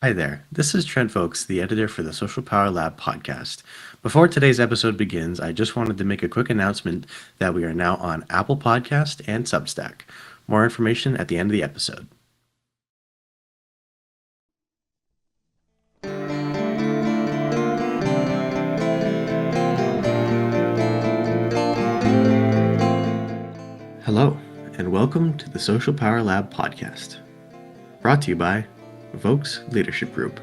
Hi there. This is Trent Folks, the editor for the Social Power Lab podcast. Before today's episode begins, I just wanted to make a quick announcement that we are now on Apple Podcast and Substack. More information at the end of the episode. Hello, and welcome to the Social Power Lab podcast, brought to you by Vokes Leadership Group.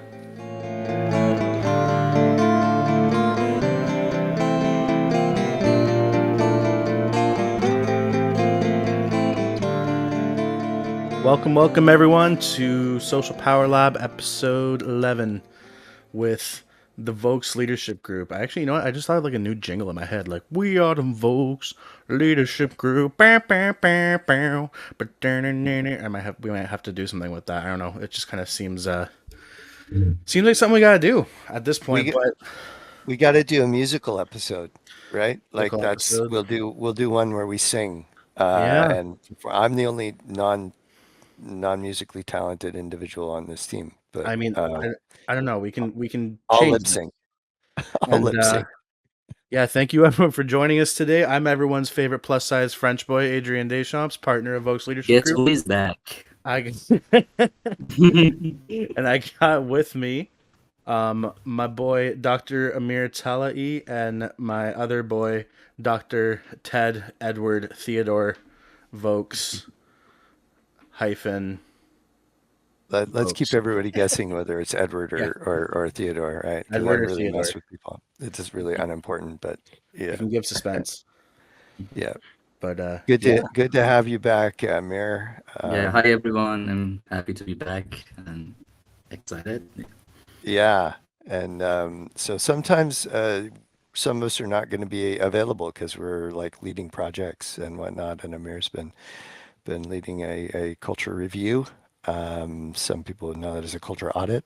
Welcome everyone to Social Power Lab episode 11 with the Vokes Leadership Group. You know what? I just thought of like a new jingle in my head, like "We are the Vokes Leadership Group." We might have to do something with that. I don't know. It just kind of seems like something we gotta do at this point. But We got to do a musical episode, right? Like musical that's episode. we'll do one where we sing. Yeah. And I'm the only non-musically talented individual on this team, but I mean, I don't know. We can I'll change lip that. sync. I'll And lip sync. yeah, thank you everyone for joining us today. I'm everyone's favorite plus size French boy, Adrian Deschamps, partner of Vokes Leadership Guess Group. who is back? I and I got with me my boy Dr. Amir Talai and my other boy Dr. Ted Edward Theodore Vokes hyphen Let's keep Vokes. everybody guessing whether it's Edward Yeah, or Theodore, right? Because I Edward or really Theodore. mess with people. It's just really unimportant, but You yeah, can give suspense. yeah. But Good yeah. to have you back, Amir. Yeah, hi everyone. I'm happy to be back and excited. Yeah, and so sometimes some of us are not going to be available because we're like leading projects and whatnot. And Amir's been leading a culture review. Some people know that as a culture audit.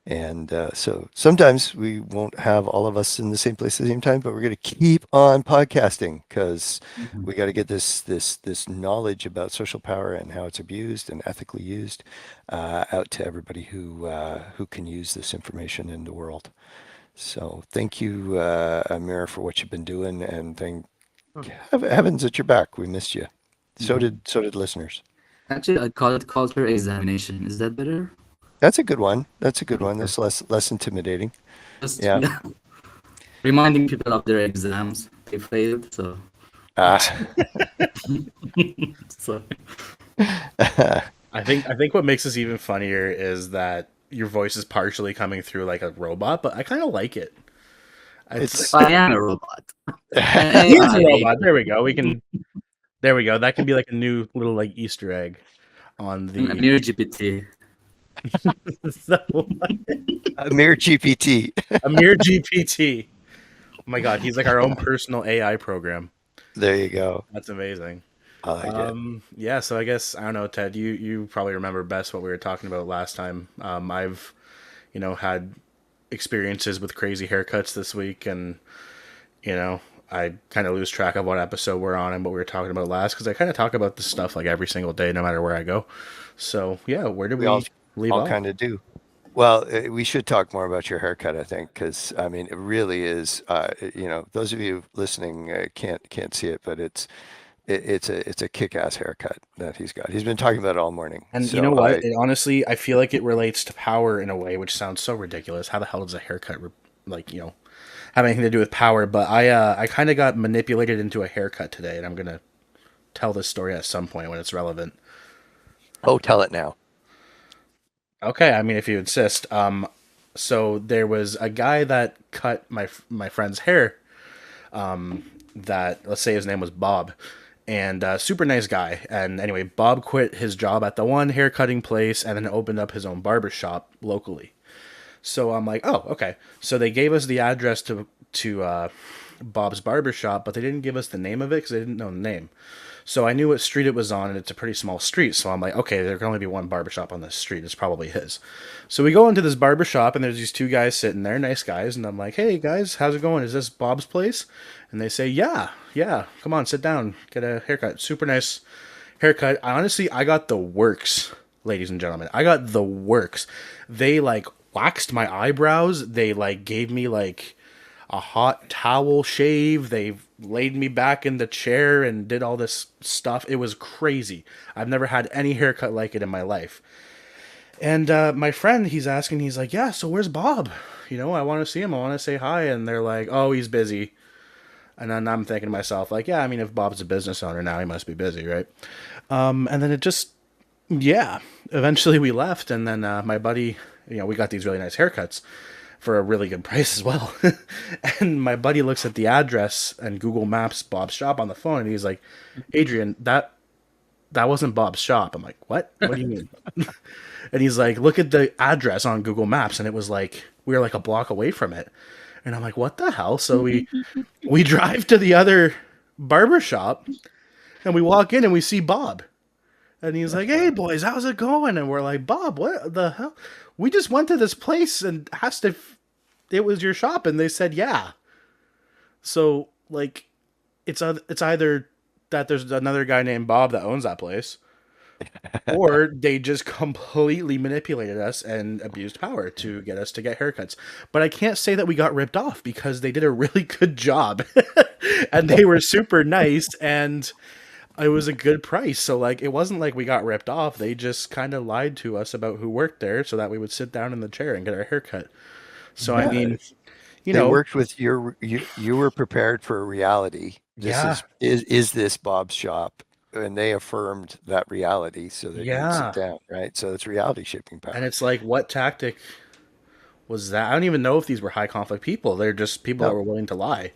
And so sometimes we won't have all of us in the same place at the same time, but we're going to keep on podcasting because Mhm. we got to get this knowledge about social power and how it's abused and ethically used out to everybody who can use this information in the world. So thank you, Amir, for what you've been doing, and thank heavens that you're back. We missed you. So Mhm. did listeners. Actually, I call it culture examination. Is that better? That's a good one. That's a good one. Okay. That's less intimidating. Just Yeah. reminding people of their exams they failed. So, Ah. so I think what makes this even funnier is that your voice is partially coming through like a robot, but I kind of like it. It's It's I am a robot. An he is a AI. robot. There we go. There we go. That can be like a new little like Easter egg on the. Amir GPT. So, Amir GPT. Amir GPT. Oh my God, he's like our own personal AI program. There you go. That's amazing. I like it. Yeah. So I guess I don't know, Ted. You probably remember best what we were talking about last time. I've had experiences with crazy haircuts this week, and I kind of lose track of what episode we're on and what we were talking about last because I kind of talk about this stuff like every single day, no matter where I go. So yeah, where did We all we leave all off? kind of do. Well, we should talk more about your haircut, I think, because I mean, it really is. Those of you listening can't see it, but it's a kick-ass haircut that he's got. He's been talking about it all morning. And you know So what? It honestly, I feel like it relates to power in a way, which sounds so ridiculous. How the hell does a haircut, have anything to do with power? But I kind of got manipulated into a haircut today, and I'm gonna tell this story at some point when it's relevant. tell it now. Okay, I mean, if you insist. So there was a guy that cut my friend's hair. That let's say his name was Bob, and super nice guy. And anyway, Bob quit his job at the one hair cutting place and then opened up his own barber shop locally. So I'm like, oh, okay. So they gave us the address to Bob's barber shop, but they didn't give us the name of it because they didn't know the name. So I knew what street it was on, and it's a pretty small street. So I'm like, okay, there can only be one barbershop on this street. It's probably his. So we go into this barbershop, and there's these two guys sitting there, nice guys. And I'm like, hey, guys, how's it going? Is this Bob's place? And they say, yeah. Come on, sit down, get a haircut. Super nice haircut. Honestly, I got the works ladies and gentlemen. I got the works. They like waxed my eyebrows. They like gave me like a hot towel shave. They laid me back in the chair and did all this stuff. It was crazy. I've never had any haircut like it in my life. And my friend, he's asking, he's like, yeah, so where's Bob? You know, I want to see him. I want to say hi. And they're like, oh, he's busy. And then I'm thinking to myself, like, yeah, I mean, if Bob's a business owner now, he must be busy, right? And then it just, yeah, eventually we left. And then my buddy, you know, we got these really nice haircuts for a really good price as well. And my buddy looks at the address and Google Maps Bob's shop on the phone. And he's like, Adrian, that wasn't Bob's shop. I'm like, what? What do you mean? And he's like, look at the address on Google Maps. And it was like, we were like a block away from it. And I'm like, what the hell? So we drive to the other barber shop and we walk in and we see Bob. And he's like, hey boys, how's it going? And we're like, Bob, what the hell? We just went to this place and asked if it was your shop. And they said, yeah. So like, it's either that there's another guy named Bob that owns that place, or they just completely manipulated us and abused power to get us to get haircuts. But I can't say that we got ripped off because they did a really good job and they were super nice and it was a good price. So like it wasn't like we got ripped off. They just kind of lied to us about who worked there so that we would sit down in the chair and get our haircut. So I mean, Yeah, you they know, worked with you were prepared for a reality. This yeah, is this Bob's shop? And they affirmed that reality so that you would sit yeah. down, right? So it's reality shaping And power. it's like, what tactic was that? I don't even know if these were high conflict people. They're just people that No, were willing to lie.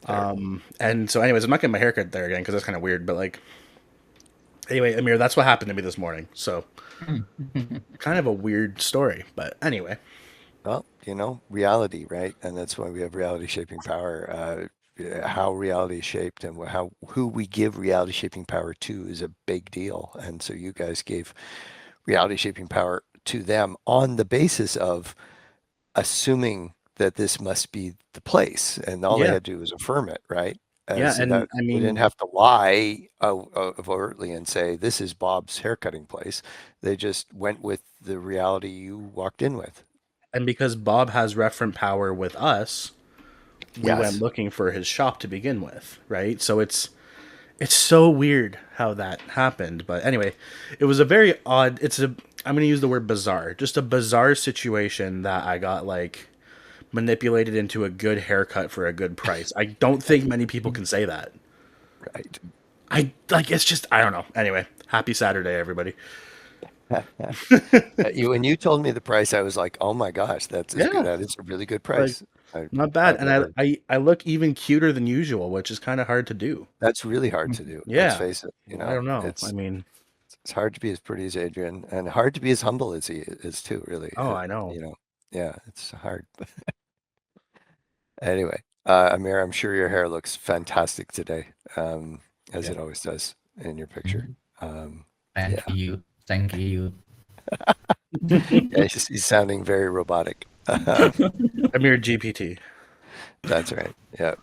there. And so, anyways, I'm not getting my haircut there again because that's kind of weird. But like, anyway, Amir, that's what happened to me this morning. So, kind of a weird story. But anyway, Well, reality, right? And that's why we have reality shaping power. How reality is shaped and how who we give reality shaping power to is a big deal. And so you guys gave reality shaping power to them on the basis of assuming that this must be the place, and all they yeah, had to do was affirm it, right? yeah, So and that I they didn't mean, have to lie overtly and say this is Bob's haircutting place. They just went with the reality you walked in with. and because Bob has referent power with us, we went Yes. looking for his shop to begin with, right? So it's so weird how that happened. But anyway, it was a very odd. I'm going to use the word bizarre. Just a bizarre situation that I got like manipulated into a good haircut for a good price. I don't think many people can say that. Right. I like it's just I don't know. Anyway, happy Saturday everybody. When you told me the price, I was like, "Oh my gosh, that's as good. Yeah, That is a really good like price." not bad. I've And never. I look even cuter than usual, which is kind of hard to do. That's really hard to do. Let's Yeah. face it. I don't know. I It's mean, it's hard to be as pretty as Adrian, and hard to be as humble as he is too. Really, oh, I know. yeah, it's hard. Anyway, Amir, I'm sure your hair looks fantastic today, as Yeah. it always does in your picture. Mhm. Um, Thank yeah, you. Thank you. yeah, he's sounding very robotic. Amir GPT. That's right. Yeah.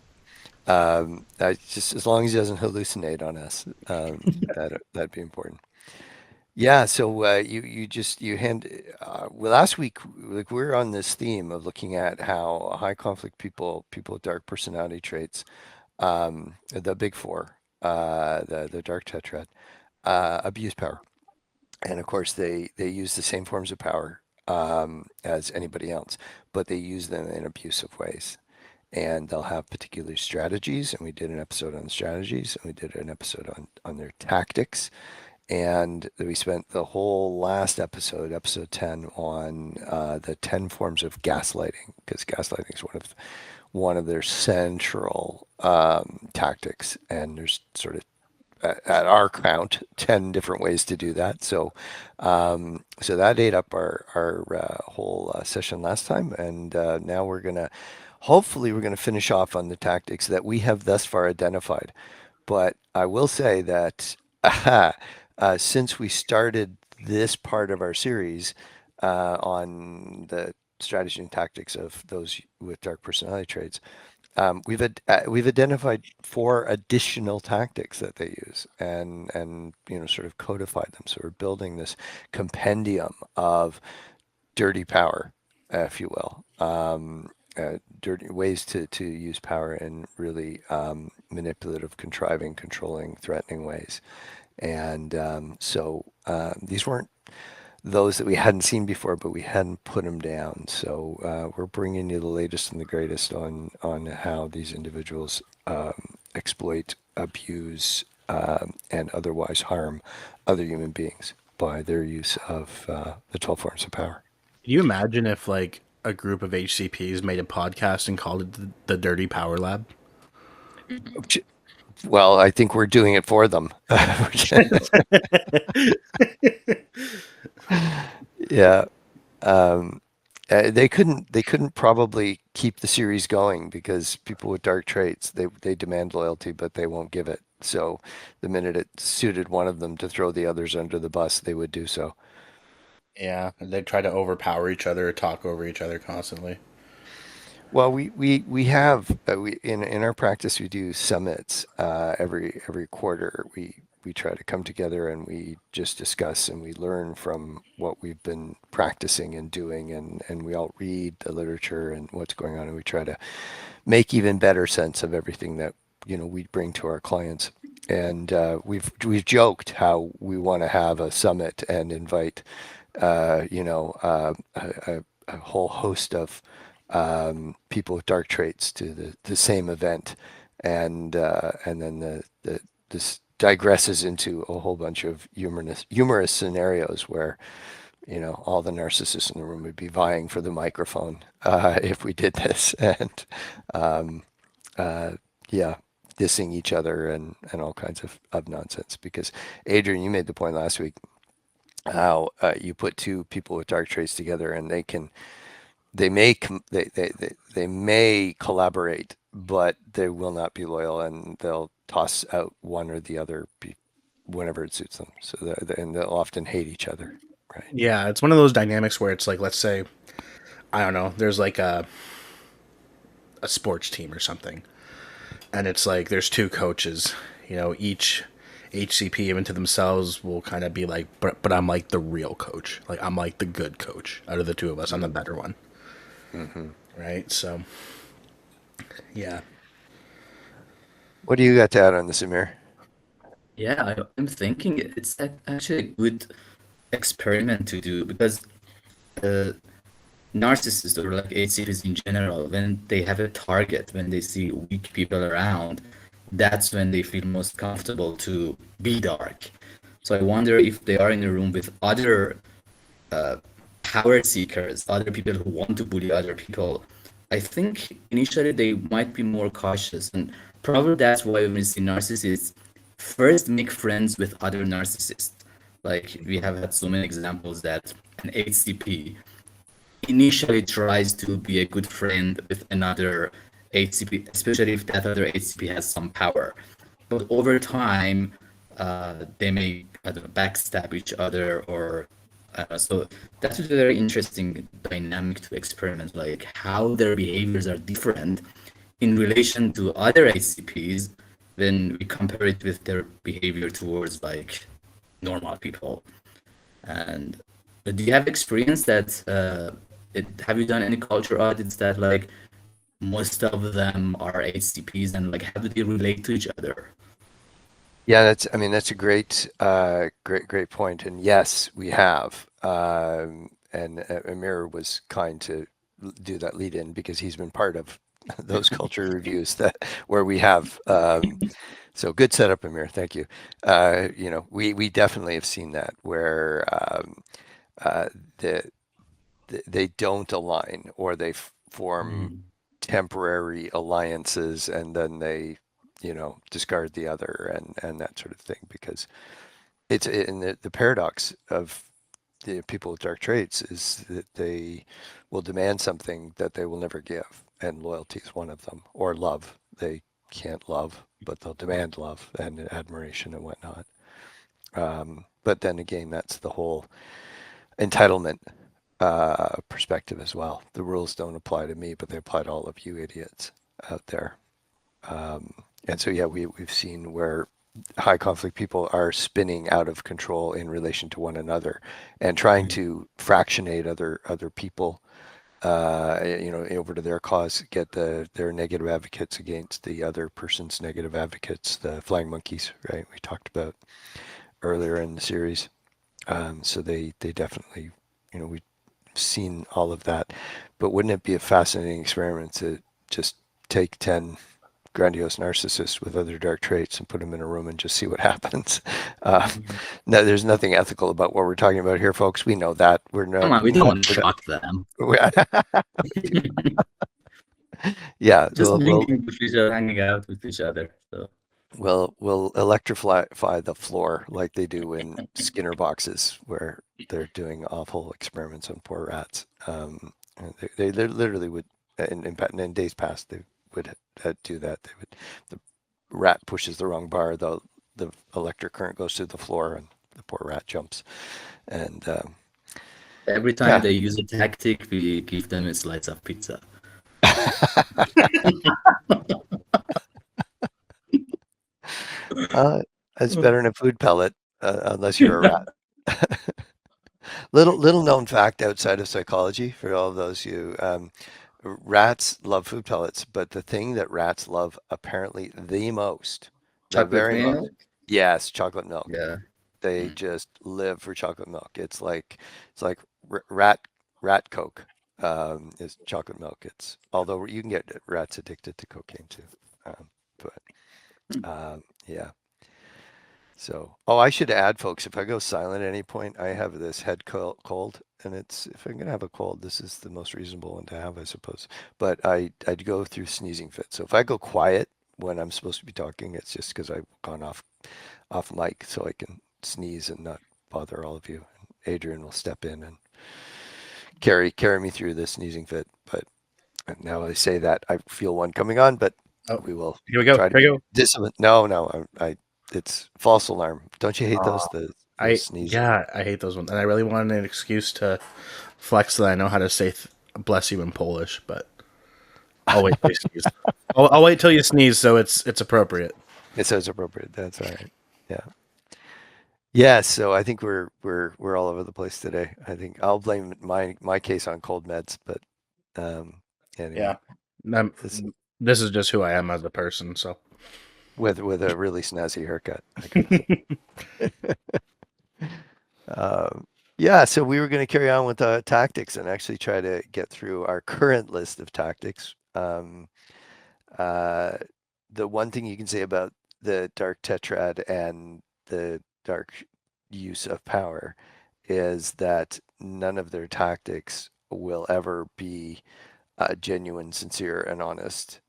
I just as long as he doesn't hallucinate on us, that'd be important. Yeah. So well, last week, like we were on this theme of looking at how high conflict people with dark personality traits, the big four, the dark tetrad, abuse power. And of course, they use the same forms of power as anybody else, but they use them in abusive ways. And they'll have particular strategies. And we did an episode on strategies, and we did an episode on their tactics. And we spent the whole last episode, episode 10, on the 10 forms of gaslighting, because gaslighting is one of their central tactics. And there's sort of at our count, 10 different ways to do that. So that ate up our whole session last time. And now hopefully, we're going to finish off on the tactics that we have thus far identified. But I will say that since we started this part of our series on the strategy and tactics of those with dark personality traits, we've identified 4 additional tactics that they use, and sort of codified them. So we're building this compendium of dirty power, if you will, dirty ways to use power in really manipulative, contriving, controlling, threatening ways. And these weren't those that we hadn't seen before, but we hadn't put them down. So we're bringing you the latest and the greatest on how these individuals exploit, abuse, and otherwise harm other human beings by their use of the 12 forms of power. Can you imagine if like a group of HCPs made a podcast and called it the Dirty Power Lab? Well, I think we're doing it for them. Yeah. They couldn't probably keep the series going because people with dark traits, they demand loyalty, but they won't give it. So the minute it suited one of them to throw the others under the bus, they would do so. Yeah, they try to overpower each other, talk over each other constantly. Well, we have in our practice we do summits every quarter. We try to come together and we just discuss and we learn from what we've been practicing and doing, and we all read the literature and what's going on, and we try to make even better sense of everything that we bring to our clients. And we've joked how we want to have a summit and invite a whole host of people with dark traits to the same event, and then this digresses into a whole bunch of humorous scenarios where all the narcissists in the room would be vying for the microphone if we did this, and yeah, dissing each other and all kinds of nonsense. Because Adrian, you made the point last week how you put 2 people with dark traits together and they may collaborate, but they will not be loyal, and they'll toss out one or the other whenever it suits them. So and they'll often hate each other, right? Yeah, it's one of those dynamics where it's like, let's say, I don't know, there's like a sports team or something, and it's like there's 2 coaches. Each HCP even to themselves will kind of be like, but I'm like the real coach. Like I'm like the good coach out of the 2 of us. I'm the better one. Mm-hmm. Right? So, yeah. What do you got to add on this, Amir? Yeah, I'm thinking it's actually a good experiment to do because uh, narcissists or like HCPs in general, when they have a target, when they see weak people around, that's when they feel most comfortable to be dark. So I wonder if they are in a room with other uh, power seekers, other people who want to bully other people. I think initially they might be more cautious, and probably that's why when we see narcissists first make friends with other narcissists. Like we have had so many examples that an HCP initially tries to be a good friend with another HCP, especially if that other HCP has some power. But over time, they may, I don't know, backstab each other, or so that's a very interesting dynamic to experiment, like how their behaviors are different in relation to other HCPs when we compare it with their behavior towards like normal people. And do you have experience that have you done any culture audits that like most of them are HCPs, and like how do they relate to each other? Yeah, that's a great point. And yes, we have. And Amir was kind to do that lead in because he's been part of those culture reviews where we have. So good setup, Amir. Thank you. We definitely have seen that where uh, the, they don't align, or they form Mm. temporary alliances, and then they discard the other, and that sort of thing, because it's in the paradox of the people with dark traits is that they will demand something that they will never give, and loyalty is one of them, or love. They can't love, but they'll demand love and admiration and whatnot. But then again, that's the whole entitlement perspective as well. The rules don't apply to me, but they apply to all of you idiots. out there. And so, yeah, we've seen where high conflict people are spinning out of control in relation to one another and trying to fractionate other people, over to their cause, get their negative advocates against the other person's negative advocates, the flying monkeys, right? We talked about earlier in the series. So they definitely, we've seen all of that. But wouldn't it be a fascinating experiment to just take 10 grandiose narcissists with other dark traits and put them in a room and just see what happens? No, there's nothing ethical about what we're talking about here, folks. We know that. We're Come not. on, we don't want to shock them. Yeah, Just hanging with each other, hanging out with each other. So we'll electrify the floor like they do in Skinner boxes where they're doing awful experiments on poor rats. They literally would, in days past, they would do that. They would, the rat pushes the wrong bar, the electric current goes through the floor, and the poor rat jumps. And every time they use a tactic, we give them a slice of pizza. It's better than a food pellet, unless you're a rat. Little known fact outside of psychology for all of those you, rats love food pellets, but the thing that rats love apparently the most, the Chocolate very most, milk? yes, chocolate milk. Yeah. They just live for chocolate milk. It's like rat Coke, is chocolate milk. Although you can get rats addicted to cocaine too, but yeah. So, I should add, folks, if I go silent at any point, I have this head cold, and if I'm gonna have a cold, this is the most reasonable one to have, I suppose. But I'd go through sneezing fits. So if I go quiet when I'm supposed to be talking, it's just because I've gone off mic, so I can sneeze and not bother all of you. And Adrian will step in and carry me through this sneezing fit. But now I say that, I feel one coming on, but we will Here we go. try to Here we go. discipline. No, it's false alarm. Don't you hate those? The sneezing. I hate those ones, and I really wanted an excuse to flex that I know how to say "bless you" in Polish, but I'll wait till you sneeze. I'll wait till you sneeze, so it's appropriate. It says appropriate. That's all right. Yeah. Yeah. So I think we're all over the place today. I think I'll blame my case on cold meds, but anyway. Yeah. This is just who I am as a person. So with a really snazzy haircut. Yeah, so we were going to carry on with tactics and actually try to get through our current list of tactics. The one thing you can say about the Dark Tetrad and the Dark use of power is that none of their tactics will ever be genuine, sincere, and honest.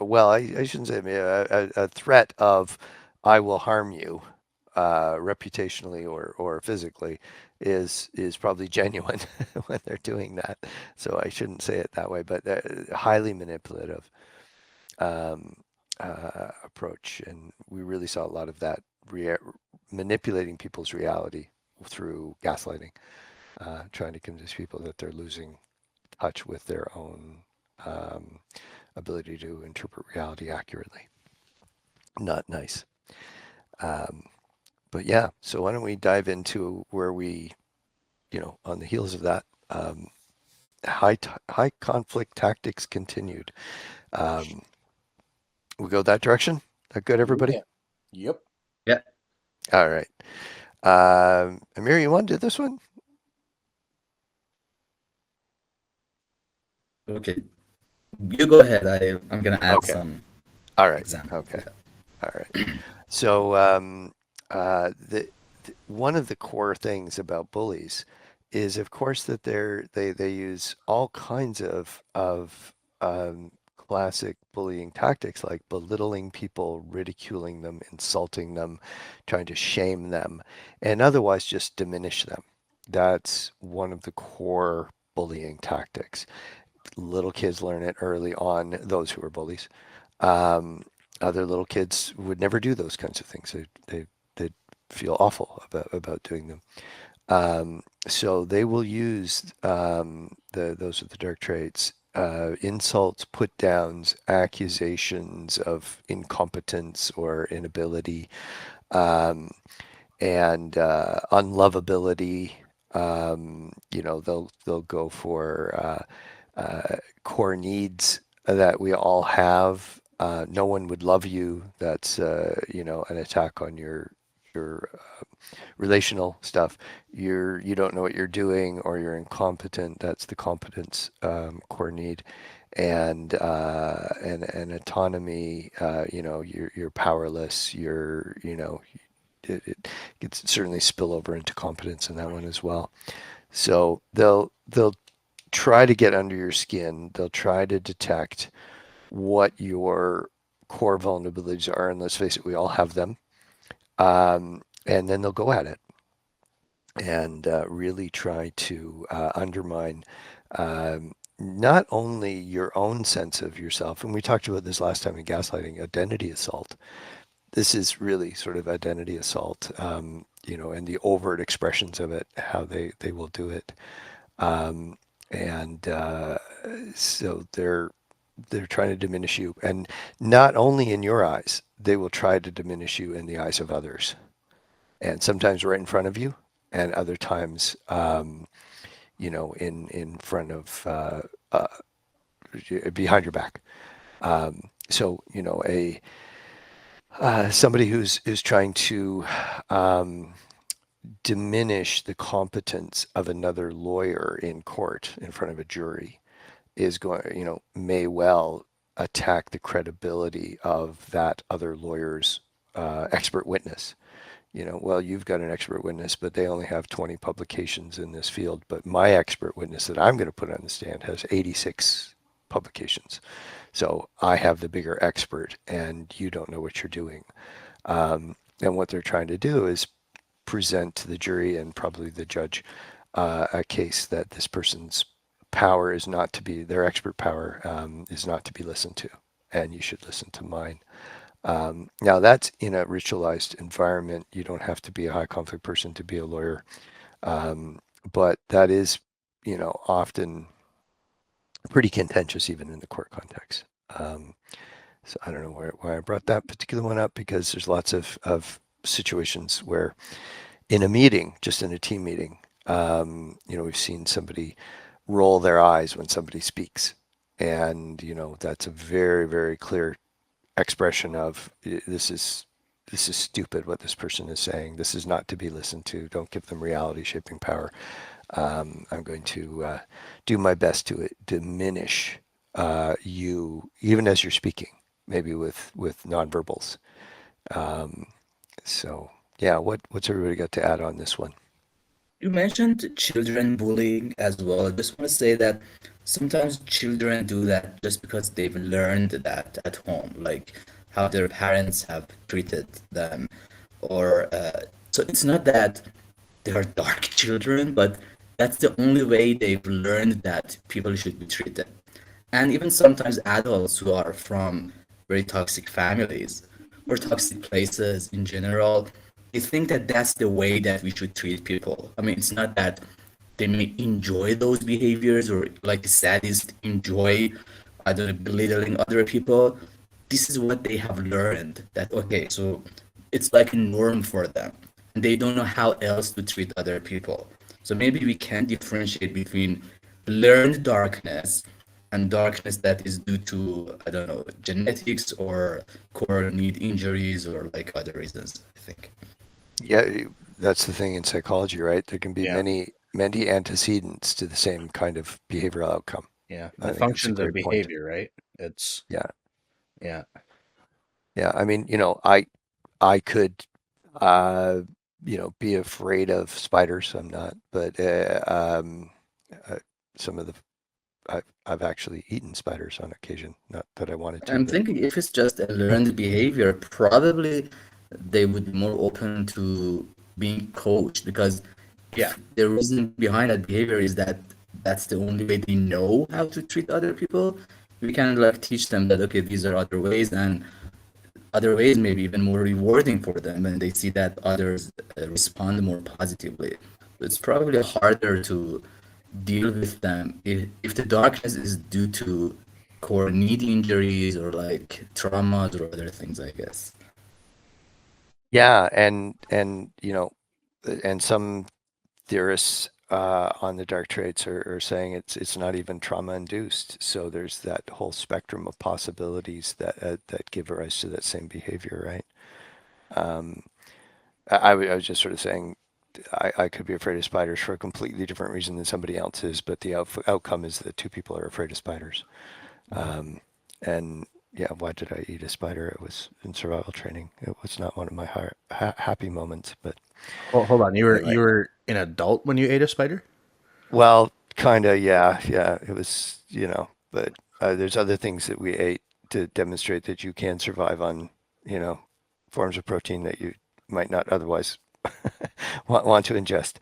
Well, I shouldn't say a threat of "I will harm you," reputationally or physically, is probably genuine when they're doing that. So I shouldn't say it that way, but highly manipulative approach, and we really saw a lot of that manipulating people's reality through gaslighting, trying to convince people that they're losing touch with their own ability to interpret reality accurately. Not nice. But yeah, so why don't we dive into where we, on the heels of that, high conflict tactics continued. We go that direction? That good, everybody? Yep. Yeah. All right. Amir, you want to do this one? Okay. You go ahead. I'm gonna add Okay. some All right. examples. Okay. All right. So one of the core things about bullies is, of course, that they use all kinds of classic bullying tactics, like belittling people, ridiculing them, insulting them, trying to shame them, and otherwise just diminish them. That's one of the core bullying tactics. Little kids learn it early on, those who are bullies. Other little kids would never do those kinds of things. They'd feel awful about doing them. So they will use those with the dark traits insults, put downs, accusations of incompetence or inability, um, and unlovability. They'll go for core needs that we all have. No one would love you. That's an attack on your relational stuff. You don't know what you're doing, or you're incompetent. That's the competence core need, and autonomy. You're powerless. It could certainly spill over into competence in that one as well. So they'll try to get under your skin. They'll try to detect what your core vulnerabilities are, and let's face it, we all have them. And then they'll go at it and really try to undermine not only your own sense of yourself, and we talked about this last time in gaslighting, identity assault. This is really sort of identity assault, and the overt expressions of it, how they will do it. And so they're trying to diminish you, and not only in your eyes, they will try to diminish you in the eyes of others, and sometimes right in front of you, and other times, in front of behind your back. So a somebody who's trying to diminish the competence of another lawyer in court in front of a jury is going, may well attack the credibility of that other lawyer's expert witness. Well, you've got an expert witness, but they only have 20 publications in this field. But my expert witness that I'm going to put on the stand has 86 publications. So I have the bigger expert, and you don't know what you're doing. And what they're trying to do is present to the jury and probably the judge a case that this person's power is not to be, their expert power is not to be listened to, and you should listen to mine. Now that's in a ritualized environment. You don't have to be a high conflict person to be a lawyer. But that is, often pretty contentious even in the court context. So I don't know why I brought that particular one up, because there's lots of situations where in a meeting, just in a team meeting, we've seen somebody roll their eyes when somebody speaks. And, that's a very, very clear expression of this is stupid what this person is saying. This is not to be listened to. Don't give them reality shaping power. I'm going to do my best to diminish you, even as you're speaking, maybe with nonverbals. So yeah, what's everybody got to add on this one? You mentioned children bullying as well. I just want to say that sometimes children do that just because they've learned that at home, like how their parents have treated them. Or so it's not that they are dark children, but that's the only way they've learned that people should be treated. And even sometimes adults who are from very toxic families or toxic places in general, they think that that's the way that we should treat people. I mean, it's not that they may enjoy those behaviors or like sadists enjoy, I don't know, belittling other people. This is what they have learned that, okay, so it's like a norm for them. And they don't know how else to treat other people. So maybe we can differentiate between learned darkness and darkness that is due to, I don't know, genetics or core need injuries or like other reasons, I think. Yeah, that's the thing in psychology, right? There can be Yeah. many antecedents to the same kind of behavioral outcome. Yeah. I The think that's a functions of great point. behavior, right? It's, Yeah, yeah. yeah. I mean, I could, uh, be afraid of spiders. I'm not, but uh, some of the I've actually eaten spiders on occasion. Not that I wanted to, I'm but thinking if it's just a learned behavior, probably they would be more open to being coached because Yeah. if the reason behind that behavior is that that's the only way they know how to treat other people, we can like teach them that okay, these are other ways and other ways maybe even more rewarding for them when they see that others respond more positively. It's probably harder to deal with them if the darkness is due to core knee injuries or like traumas or other things, I guess. Yeah, and and some theorists on the dark traits are saying it's not even trauma induced. So there's that whole spectrum of possibilities that give rise to that same behavior, right? Um, I was just sort of saying I could be afraid of spiders for a completely different reason than somebody else is, but the outcome is that two people are afraid of spiders. Um, and yeah, why did I eat a spider? It was in survival training. It was not one of my happy moments, but Hold on, anyway. you were an adult when you ate a spider? Well, kind of, yeah, yeah. It was, but there's other things that we ate to demonstrate that you can survive on, you know, forms of protein that you might not otherwise want to ingest.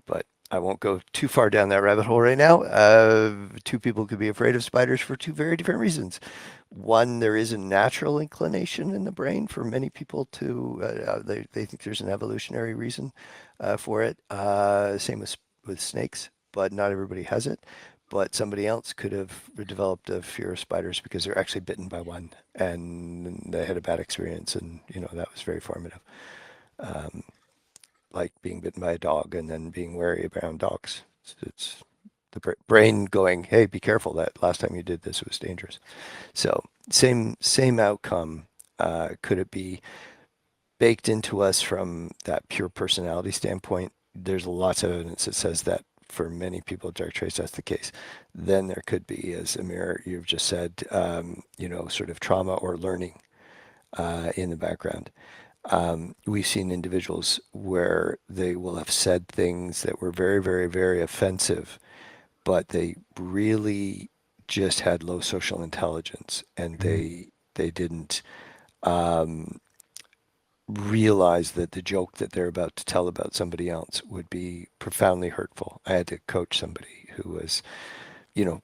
But I won't go too far down that rabbit hole right now. Two people could be afraid of spiders for two very different reasons. One, there is a natural inclination in the brain for many people to, they think there's an evolutionary reason for it. Same with snakes, but not everybody has it. But somebody else could have developed a fear of spiders because they're actually bitten by one and they had a bad experience, and that was very formative. Um, like being bitten by a dog and then being wary around dogs. It's the brain going, "Hey, be careful! That last time you did this was dangerous." So same outcome. Could it be baked into us from that pure personality standpoint? There's lots of evidence that says that for many people with dark traits, that's the case. Then there could be, as Amir, you've just said, sort of trauma or learning in the background. We've seen individuals where they will have said things that were very, very, very offensive, but they really just had low social intelligence, and Mhm. they didn't um, realize that the joke that they're about to tell about somebody else would be profoundly hurtful. I had to coach somebody who was,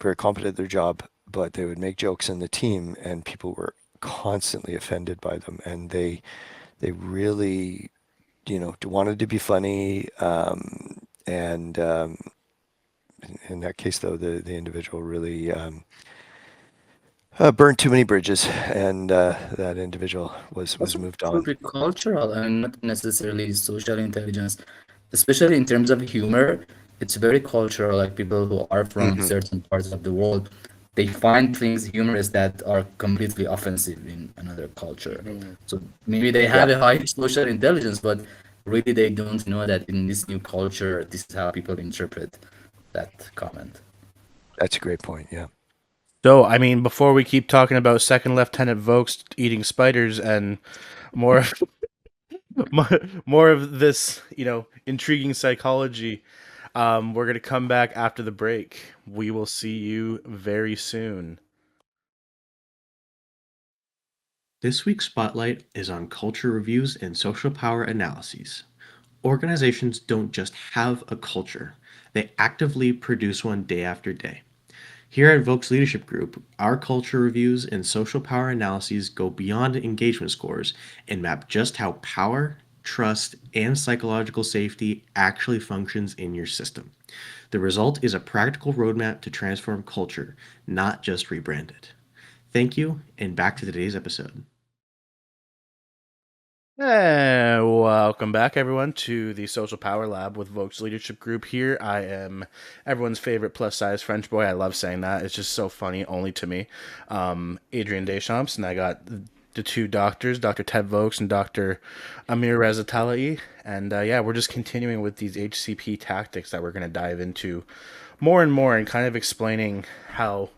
very competent at their job, but they would make jokes in the team, and people were constantly offended by them, and they really, wanted to be funny. And in that case, though, the individual really burned too many bridges, and that individual was Also moved on. probably cultural and not necessarily social intelligence, especially in terms of humor. It's very cultural. Like people who are from Hmm. certain parts of the world, they find things humorous that are completely offensive in another culture. Mm. So maybe they Yeah, have a high social intelligence, but really they don't know that in this new culture, this is how people interpret that comment. that's a great point. Yeah. So, I mean, before we keep talking about Second Lieutenant Vokes eating spiders and more, more, more of this, intriguing psychology, we're gonna come back after the break. We will see you very soon. This week's spotlight is on culture reviews and social power analyses. Organizations don't just have a culture, they actively produce one day after day. Here at Voke's Leadership Group, our culture reviews and social power analyses go beyond engagement scores and map just how power, trust, and psychological safety actually functions in your system. The result is a practical roadmap to transform culture, not just rebrand it. Thank you, and back to today's episode. Hey, welcome back, everyone, to the Social Power Lab with Vokes Leadership Group. Here, I am everyone's favorite plus-size French boy. I love saying that; it's just so funny, only to me. Adrian Deschamps, and I got the two doctors, Dr. Ted Vokes and Dr. Amir Rezatalai. And yeah, we're just continuing with these HCP tactics that we're going to dive into more and more, and kind of explaining how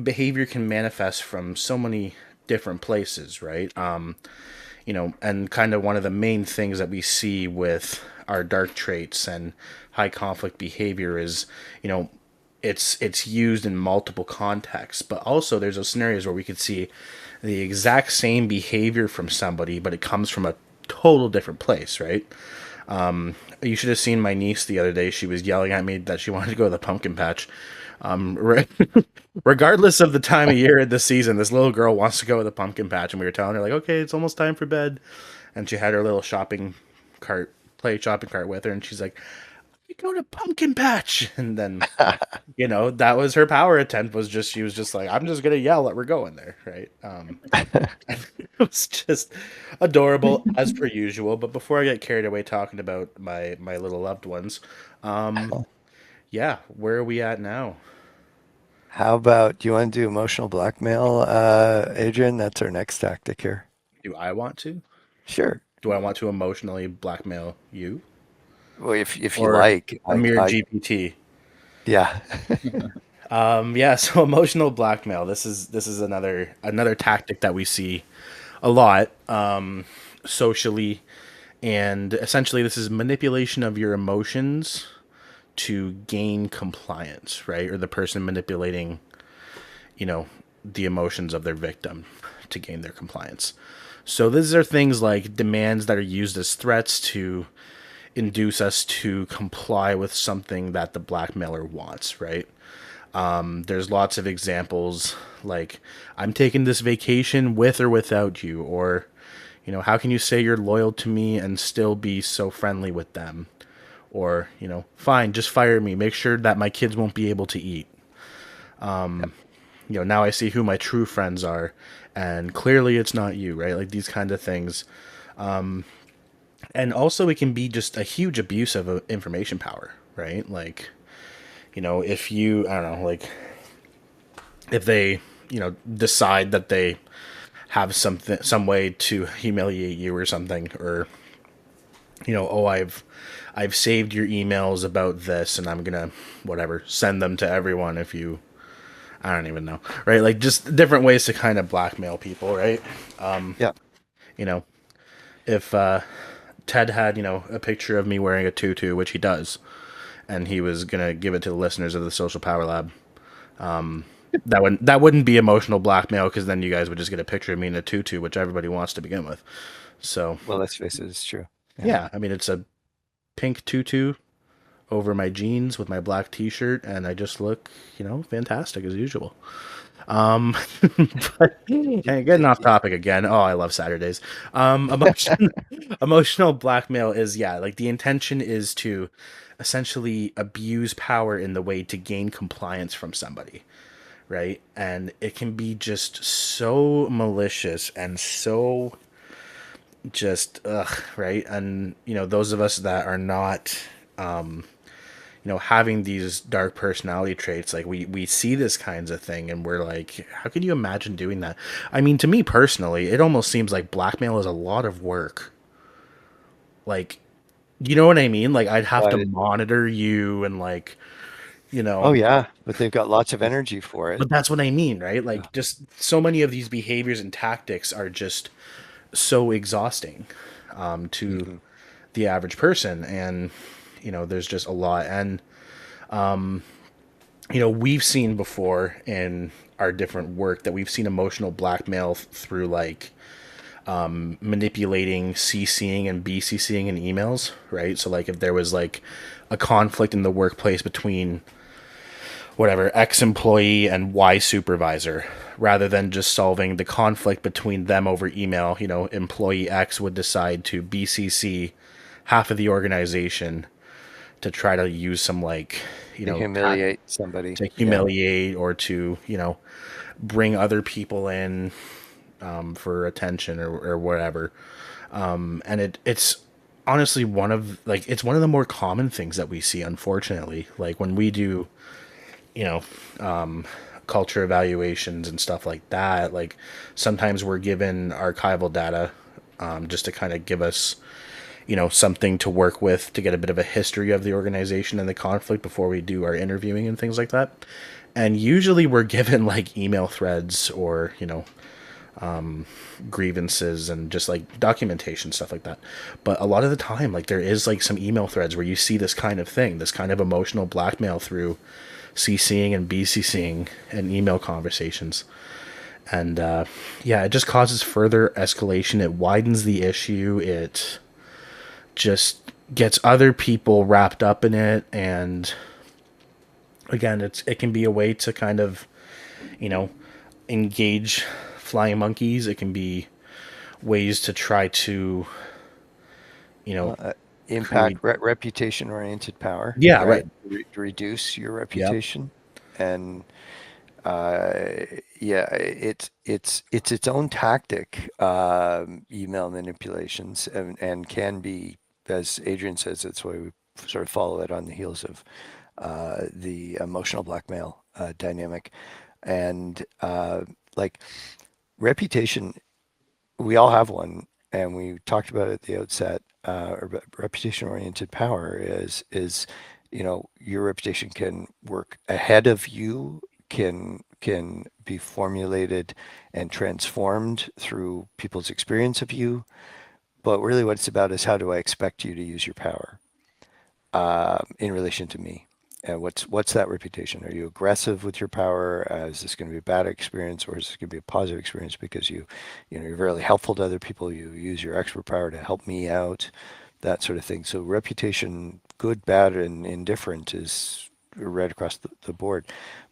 behavior can manifest from so many different places, right? And kind of one of the main things that we see with our dark traits and high conflict behavior is, you know, it's used in multiple contexts, but also there's those scenarios where we could see the exact same behavior from somebody, but it comes from a total different place, right? You should have seen my niece the other day. She was yelling at me that she wanted to go to the pumpkin patch. Re- Regardless of the time of year of the season, this little girl wants to go to the pumpkin patch, and we were telling her like, okay, it's almost time for bed, and she had her little shopping cart, play shopping cart with her, and she's like, We go to pumpkin patch. And then, that was her power attempt, was just, she was just like, I'm just going to yell that we're going there. Right. It was just adorable as per usual. But before I get carried away talking about my little loved ones, um, yeah, where are we at now? How about, do you want to do emotional blackmail, Adrian? That's our next tactic here. Do I want to? Sure. Do I want to emotionally blackmail you Well, if you or like, Amir GPT? yeah. Yeah, so emotional blackmail. This is another tactic that we see a lot, socially, and essentially this is manipulation of your emotions to gain compliance, right? Or the person manipulating, you know, the emotions of their victim to gain their compliance. So these are things like demands that are used as threats to induce us to comply with something that the blackmailer wants, right? There's lots of examples like, I'm taking this vacation with or without you, or, how can you say you're loyal to me and still be so friendly with them? Or, fine, just fire me. Make sure that my kids won't be able to eat. Now I see who my true friends are, and clearly it's not you, right? Like these kind of things. And also, it can be just a huge abuse of information power, right? Like, if you, I don't know, like, if they, decide that they have some way to humiliate you or something, or, oh, I've saved your emails about this and I'm gonna, whatever, send them to everyone if you, I don't even know, right? Like, just different ways to kind of blackmail people, right? Yeah. You know, if Ted had, a picture of me wearing a tutu, which he does, and he was gonna give it to the listeners of the Social Power Lab, that wouldn't be emotional blackmail, because then you guys would just get a picture of me in a tutu, which everybody wants to begin with. So Well, let's face it, it's true. Yeah. yeah, I mean, it's a pink tutu over my jeans with my black t-shirt, and I just look, fantastic as usual. But and getting Thank off you. topic again. Oh, I love Saturdays. Emotional blackmail is, yeah, like the intention is to essentially abuse power in the way to gain compliance from somebody, right? And it can be just so malicious and so just ugh, right? And those of us that are not having these dark personality traits, like we see this kinds of thing and we're like, how can you imagine doing that? I mean, to me personally, it almost seems like blackmail is a lot of work. Like, you know what I mean? Like, I'd have to But monitor you and, like, oh yeah, but they've got lots of energy for it. but that's what I mean, right? Yeah. Like, just so many of these behaviors and tactics are just so exhausting, to Hmm. the average person. And there's just a lot. And we've seen before in our different work that we've seen emotional blackmail through, like, manipulating CCing and BCCing in emails, right? So, like, if there was like a conflict in the workplace between whatever X employee and Y supervisor, rather than just solving the conflict between them over email, employee X would decide to BCC half of the organization to try to use some, like, To tact humiliate somebody. to Yeah. humiliate, or to bring other people in, for attention, or whatever. And it's honestly it's one of the more common things that we see, unfortunately. Like, when we do, you know, culture evaluations and stuff like that, like, sometimes we're given archival data, just to kind of give us, something to work with to get a bit of a history of the organization and the conflict before we do our interviewing and things like that. And usually we're given, like, email threads, or, grievances, and just, like, documentation, stuff like that. But a lot of the time, like, there is, like, some email threads where you see this kind of thing, this kind of emotional blackmail through CCing and BCCing and email conversations. And yeah, it just causes further escalation. It widens the issue. It just gets other people wrapped up in it. And again, it can be a way to kind of, you know, engage flying monkeys. It can be ways to try to, you know, Well, create. Impact reputation-oriented power, Yeah, right? right. Reduce your Yep. reputation, and uh, yeah, it's its own tactic. Email manipulations and can be, as Adrian says, that's why we sort of follow it on the heels of the emotional blackmail dynamic, and like reputation. We all have one, and we talked about it at the outset. Reputation-oriented power is, your reputation can work ahead of you, can be formulated and transformed through people's experience of you. But really, what it's about is how do I expect you to use your power in relation to me? And what's that reputation? Are you aggressive with your power? Is this going to be a bad experience, or is this going to be a positive experience because you're really helpful to other people? You use your expert power to help me out, that sort of thing. So reputation, good, bad, and indifferent, is right across the board.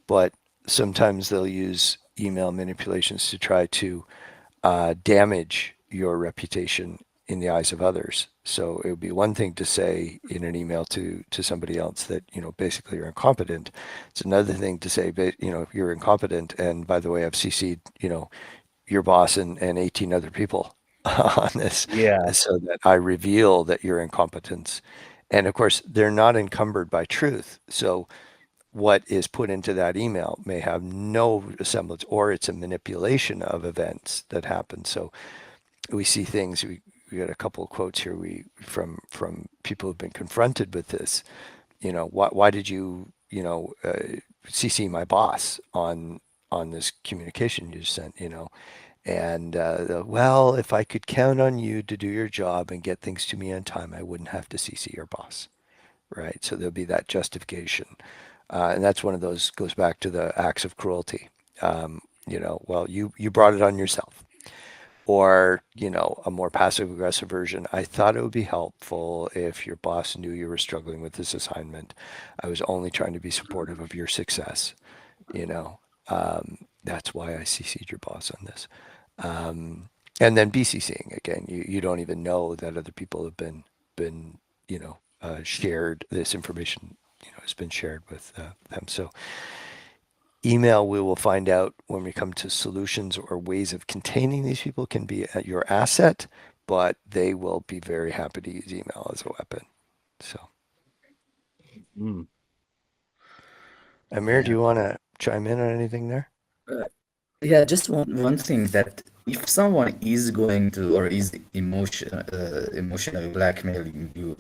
But sometimes they'll use email manipulations to try to damage your reputation in the eyes of others. So it would be one thing to say in an email to somebody else that, basically you're incompetent. It's another thing to say, you're incompetent, and by the way, I've CC'd, your boss and 18 other people on this, Yeah. so that I reveal that you're incompetence. And of course, they're not encumbered by truth. So what is put into that email may have no semblance, or it's a manipulation of events that happen. So we see things. We got a couple of quotes here. From people who've been confronted with this. Why did you CC my boss on this communication you sent? And well, if I could count on you to do your job and get things to me on time, I wouldn't have to CC your boss, right? So there'll be that justification. And that's one of those, goes back to the acts of cruelty. Well, you brought it on yourself. Or, a more passive aggressive version. I thought it would be helpful if your boss knew you were struggling with this assignment. I was only trying to be supportive of your success. That's why I CC'd your boss on this. And then BCCing again. You don't even know that other people have been shared this information. Has been shared with them. So email, we will find out when we come to solutions or ways of containing these people, can be at your asset, but they will be very happy to use email as a weapon. So, Mm, Amir, do yeah. you want to chime in on anything there? Uh, yeah, just one thing that if someone is going to or is emotionally blackmailing you,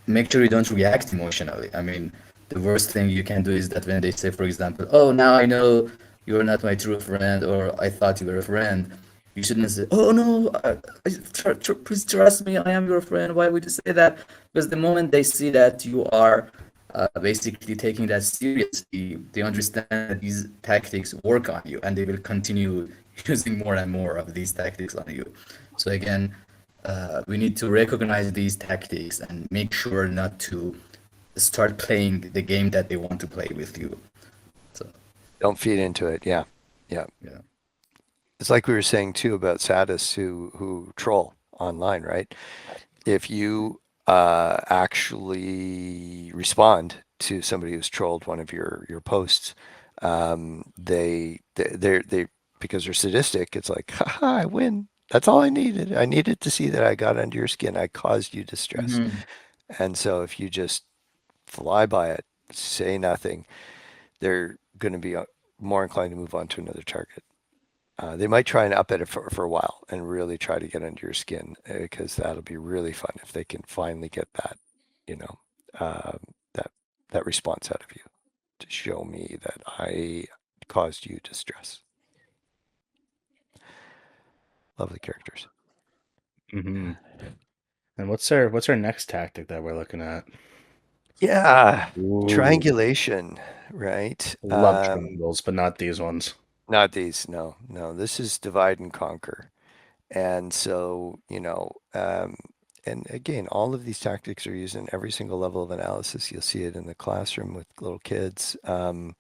make sure you don't react emotionally. I mean, the worst thing you can do is that when they say, for example, "Oh, now I know you're not my true friend," or "I thought you were a friend," you shouldn't say, "Oh no, please trust me, I am your friend." Why would you say that? Because the moment they see that you are basically taking that seriously, they understand that these tactics work on you, and they will continue using more and more of these tactics on you. So again, we need to recognize these tactics and make sure not to start playing the game that they want to play with you. So Don't feed into it. Yeah. Yeah. yeah. It's like we were saying too about sadists who troll online, right? If you actually respond to somebody who's trolled one of your posts, they because they're sadistic, it's like, haha, I win. That's all I needed. I needed to see that I got under your skin. I caused you distress. Mhm. And so if you just fly by it, say nothing, they're going to be more inclined to move on to another target. They might try and up it for a while and really try to get under your skin, because that'll be really fun if they can finally get that, you know, um, that that response out of you to show me that I caused you distress. Lovely characters. Hmm. And what's our next tactic that we're looking at? Yeah, Ooh, triangulation, right? love triangles, but not these ones. Not these. No, no. This is divide and conquer. And so, and again, all of these tactics are used in every single level of analysis. You'll see it in the classroom with little kids, and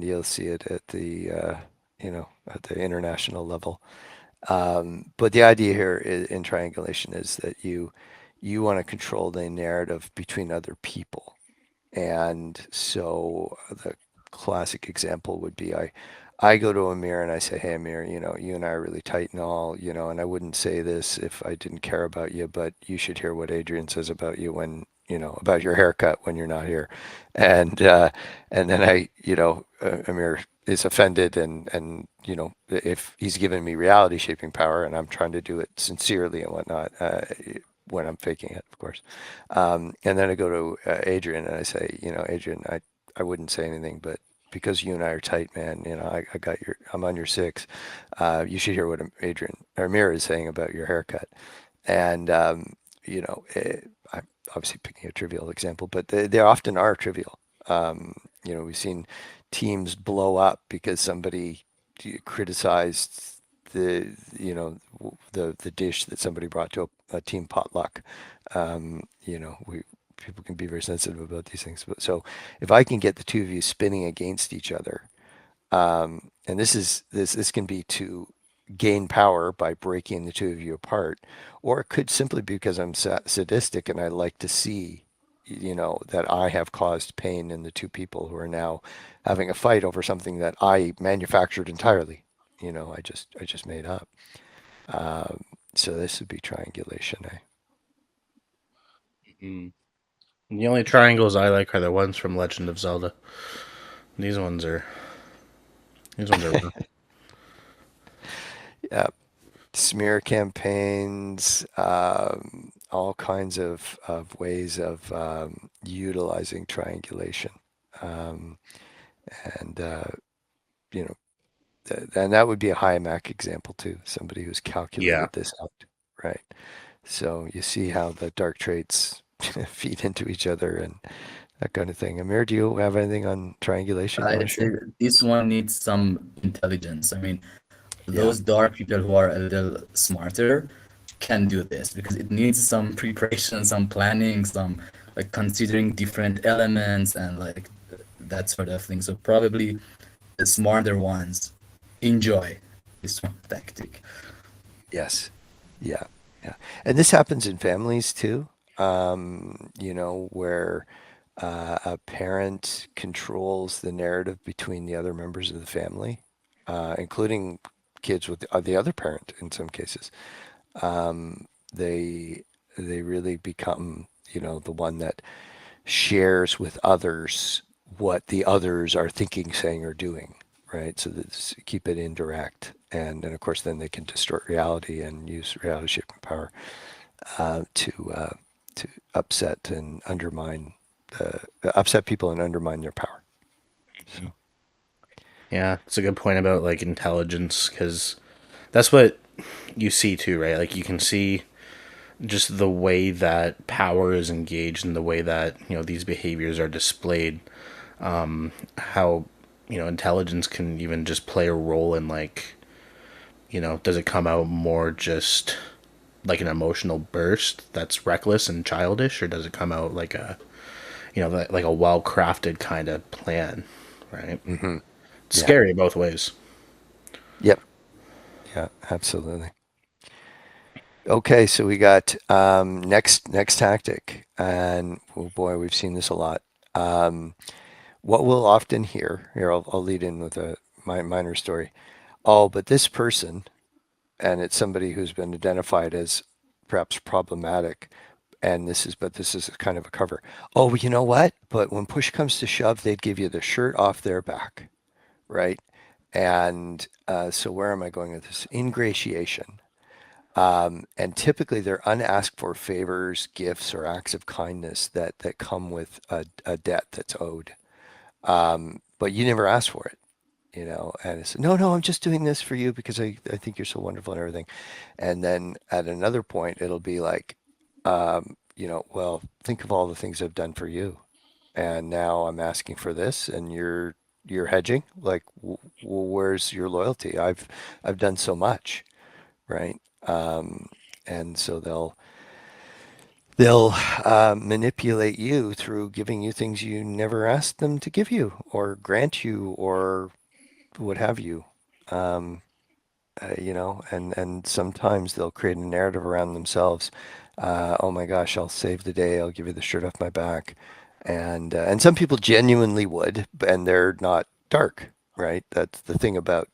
you'll see it at at the international level. But the idea here in triangulation is that you want to control the narrative between other people. And so the classic example would be I go to Amir and I say, hey, Amir, you and I are really tight and all, and I wouldn't say this if I didn't care about you, but you should hear what Adrian says about you when, about your haircut when you're not here. And, and then Amir is offended and, if he's given me reality shaping power and I'm trying to do it sincerely and whatnot, when I'm faking it, of course. And then I go to Adrian and I say, Adrian, I wouldn't say anything, but because you and I are tight, man, I'm on your six. You should hear what Adrian or Amir is saying about your haircut. And, I'm obviously picking a trivial example, but they often are trivial. We've seen teams blow up because somebody criticized the dish that somebody brought to a team potluck. We people can be very sensitive about these things. But so if I can get the two of you spinning against each other, and this can be to gain power by breaking the two of you apart, or it could simply be because I'm sadistic and I like to see, that I have caused pain in the two people who are now having a fight over something that I manufactured entirely. I just made up. So this would be triangulation. Eh? Mm. The only triangles I like are the ones from Legend of Zelda. These ones are these ones are rough. Yeah, smear campaigns, all kinds of ways of utilizing triangulation. Um, and, you know, and that would be a high Mac example too, somebody who's Yeah. calculated this out, right? So you see how the dark traits feed into each other and that kind of thing. Amir, do you have anything on triangulation you want to I'd say share? that this one needs some intelligence. I mean, Yeah. those dark people who are a little smarter can do this because it needs some preparation, some planning, some like considering different elements and like that sort of thing. So probably the smarter ones enjoy this one tactic. Yes. Yeah. Yeah. And this happens in families too, where a parent controls the narrative between the other members of the family, including kids with the other parent in some cases. They they really become, the one that shares with others what the others are thinking, saying, or doing, right? So that's, keep it indirect, and of course, then they can distort reality and use reality shaping power to upset and undermine upset people and undermine their power. So Yeah, it's a good point about like intelligence because that's what you see too, right? Like you can see just the way that power is engaged and the way that, these behaviors are displayed, how, intelligence can even just play a role in like, does it come out more just like an emotional burst that's reckless and childish, or does it come out like a, like a well-crafted kind of plan, right? hmm It's yeah, scary both ways. yep, yeah, absolutely. Okay, so we got next tactic, and oh boy, we've seen this a lot. Um, what we'll often hear here, I'll lead in with a minor story. Oh, but this person, and it's somebody who's been identified as perhaps problematic, and this is kind of a cover. Oh, well, you know what? But when push comes to shove, they'd give you the shirt off their back, right? And so where am I going with this? Ingratiation. And typically they're unasked for favors, gifts, or acts of kindness that come with a debt that's owed. But you never asked for it, and it's no, no, I'm just doing this for you because I think you're so wonderful and everything. And then at another point, it'll be like, well, think of all the things I've done for you. And now I'm asking for this and you're hedging. Like, where's your loyalty? I've done so much, right? And so they'll manipulate you through giving you things you never asked them to give you or grant you or what have you. And sometimes they'll create a narrative around themselves Oh my gosh, I'll save the day. I'll give you the shirt off my back. And some people genuinely would, and they're not dark, right? That's the thing about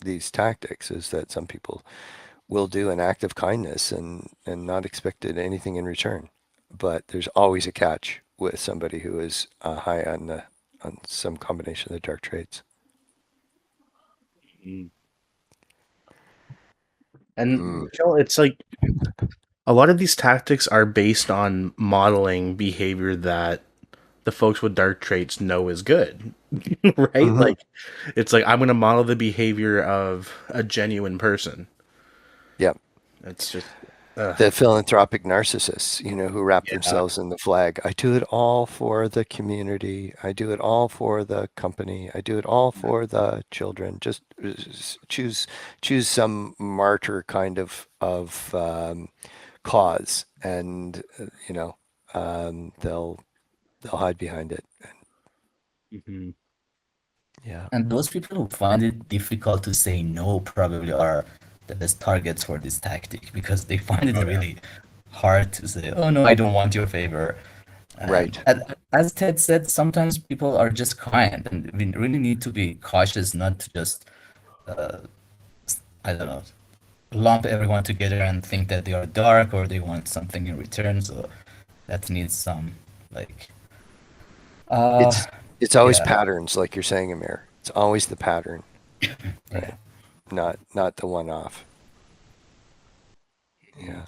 these tactics is that some people will do an act of kindness and not expect anything in return. But there's always a catch with somebody who is high on some combination of the dark traits. Mm. And Mm. it's like a lot of these tactics are based on modeling behavior that the folks with dark traits know is good, right? Hmm. Like, it's like I'm going to model the behavior of a genuine person. Yeah. It's just, The philanthropic narcissists, who wrap yeah, themselves in the flag. I do it all for the community. I do it all for the company. I do it all for the children. Just choose some martyr kind of cause, and they'll hide behind it. hmm Yeah, And those people who find it difficult to say no probably are the best targets for this tactic because they find it oh yeah, really hard to say, "Oh no, I don't want your favor." right. As Ted said, sometimes people are just kind, and we really need to be cautious not to just, I don't know, lump everyone together and think that they are dark or they want something in return. So that needs some, like, uh, It's always yeah, patterns, like you're saying, Amir. It's always the pattern, yeah. right? Not the one off. Yeah.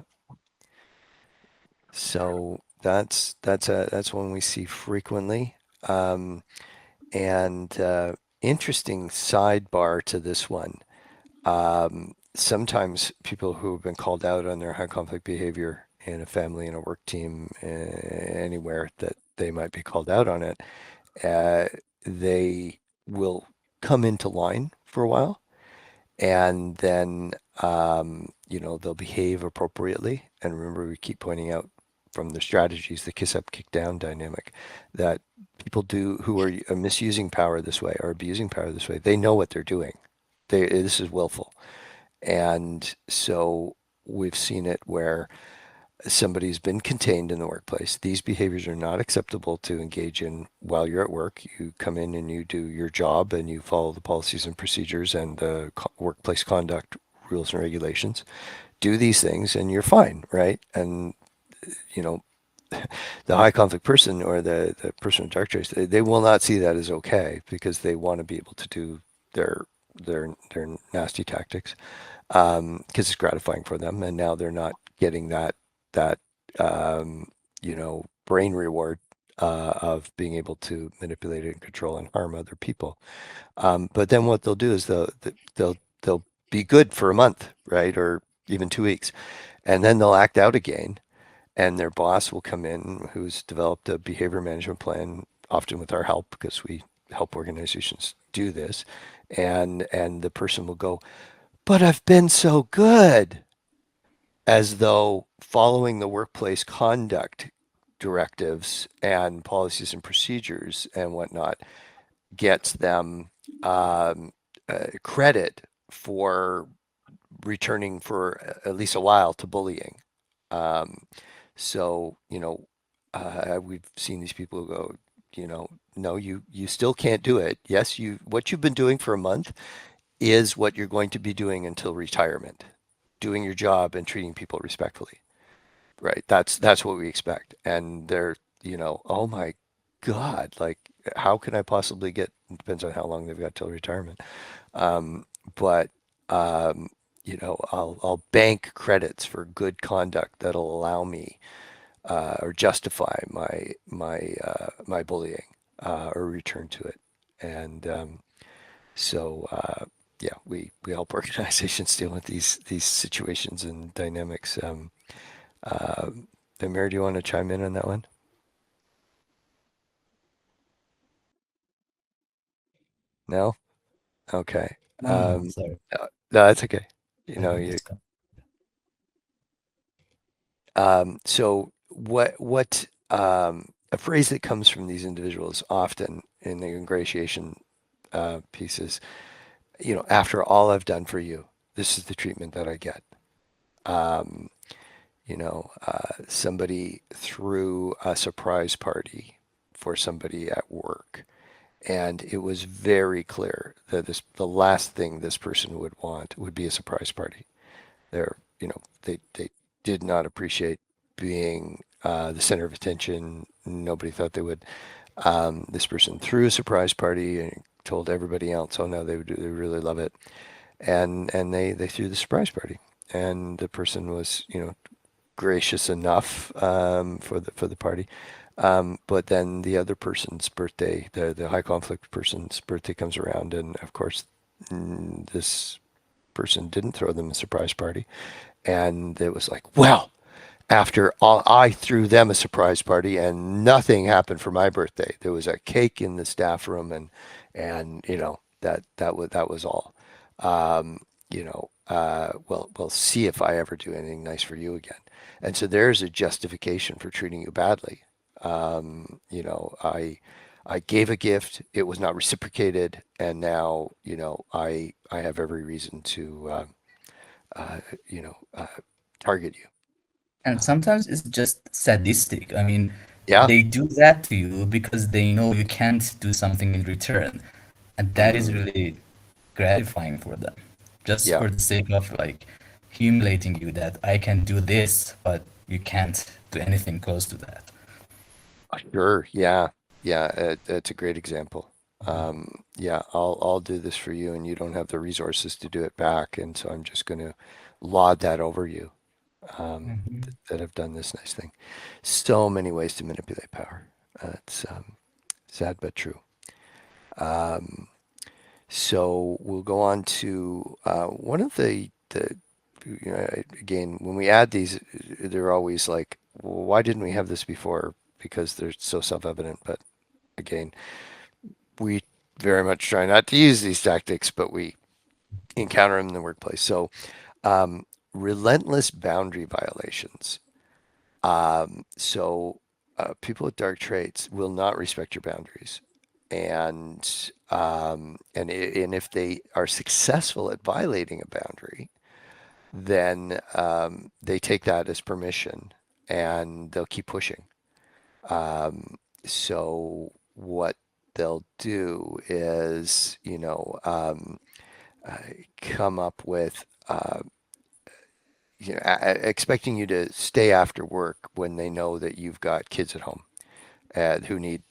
So that's one we see frequently. Um, and interesting sidebar to this one. Sometimes people who have been called out on their high conflict behavior in a family, in a work team, anywhere that they might be called out on it, uh, they will come into line for a while, and then they'll behave appropriately. And remember, we keep pointing out from the strategies, the kiss up, kick down dynamic, that people do who are misusing power this way or abusing power this way. They know what they're doing. This is willful, and so we've seen it where somebody's been contained in the workplace. These behaviors are not acceptable to engage in while you're at work. You come in and you do your job and you follow the policies and procedures and the workplace conduct rules and regulations. Do these things and you're fine, right? And you know, the high conflict person or the person with dark traits, they will not see that as okay because they want to be able to do their their nasty tactics because it's gratifying for them, and now they're not getting that brain reward of being able to manipulate and control and harm other people. But then what they'll do is they'll be good for a month, right, or even 2 weeks, and then they'll act out again, and their boss will come in who's developed a behavior management plan, often with our help because we help organizations do this, and the person will go, but I've been so good, as though following the workplace conduct directives and policies and procedures and whatnot gets them um, credit for returning for at least a while to bullying. Um, so, we've seen these people go, no, you still can't do it. Yes, what you've been doing for a month is what you're going to be doing until retirement, doing your job and treating people respectfully. Right. That's what we expect. And they're, oh my God, like how can I possibly get, it depends on how long they've got till retirement. But I'll bank credits for good conduct that'll allow me or justify my bullying or return to it. And yeah, we help organizations deal with these situations and dynamics. Uh, Amir, do you want to chime in on that one? No? Okay. No, no, no, sorry. No, that's okay. You Let know, me you, just come. so a phrase that comes from these individuals often in the ingratiation pieces, after all I've done for you, this is the treatment that I get. Um, somebody threw a surprise party for somebody at work, and it was very clear that the last thing this person would want would be a surprise party. They did not appreciate being the center of attention. Nobody thought they would. This person threw a surprise party and told everybody else, oh no, they really love it, and they threw the surprise party, and the person was gracious enough for the party. But then the other person's birthday, the high conflict person's birthday comes around, and of course, this person didn't throw them a surprise party. And it was like, well, after all, I threw them a surprise party and nothing happened for my birthday. There was a cake in the staff room, and that was all. Well, we'll see if I ever do anything nice for you again. And so there's a justification for treating you badly. I gave a gift, it was not reciprocated, and now I have every reason to uh, you know target you. And sometimes it's just sadistic. I mean, Yeah. they do that to you because they know you can't do something in return. And that is Hmm. really gratifying for them. Just Yeah. for the sake of like humiliating you that I can do this, but you can't do anything close to that. Sure. Yeah. Yeah. It's a great example. Yeah, I'll do this for you, and you don't have the resources to do it back, and so I'm just going to laud that over you. Mhm. That have done this nice thing. So many ways to manipulate power. It's sad but true. Um, so we'll go on to one of the again, when we add these, they're always like, well, why didn't we have this before? Because they're so self-evident. But again, we very much try not to use these tactics, but we encounter them in the workplace. So relentless boundary violations. People with dark traits will not respect your boundaries, and if they are successful at violating a boundary, then they take that as permission, and they'll keep pushing. Um, so what they'll do is, uh, come up with expecting you to stay after work when they know that you've got kids at home who need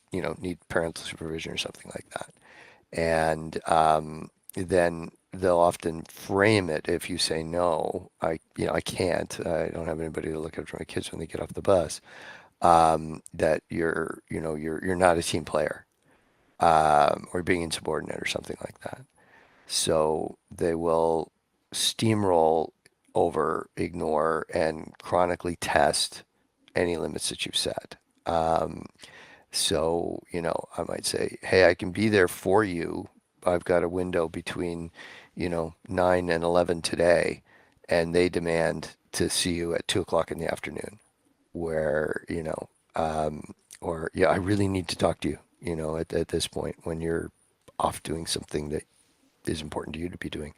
parental supervision or something like that. And then they'll often frame it, if you say no, I can't, I don't have anybody to look after my kids when they get off the bus, that you're not a team player, or being insubordinate or something like that. So they will steamroll over, ignore, and chronically test any limits that you've set. Um, I might say, hey, I can be there for you. I've got a window between, 9 and 11 today, and they demand to see you at 2 o'clock in the afternoon, where, or, yeah, I really need to talk to you, at this point when you're off doing something that is important to you to be doing.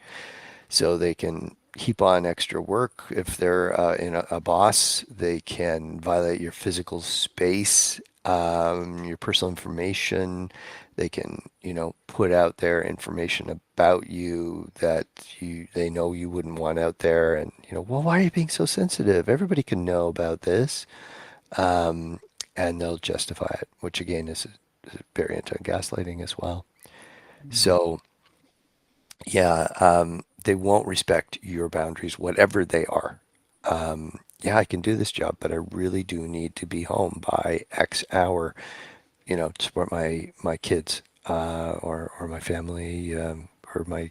So they can heap on extra work. If they're a boss, they can violate your physical space, your personal information. They can, put out their information about you that they know you wouldn't want out there. And, well, why are you being so sensitive? Everybody can know about this. Um, and they'll justify it, which again is a variant on gaslighting as well. So yeah, they won't respect your boundaries, whatever they are. Yeah, I can do this job, but I really do need to be home by X hour, to support my kids, or my family, or my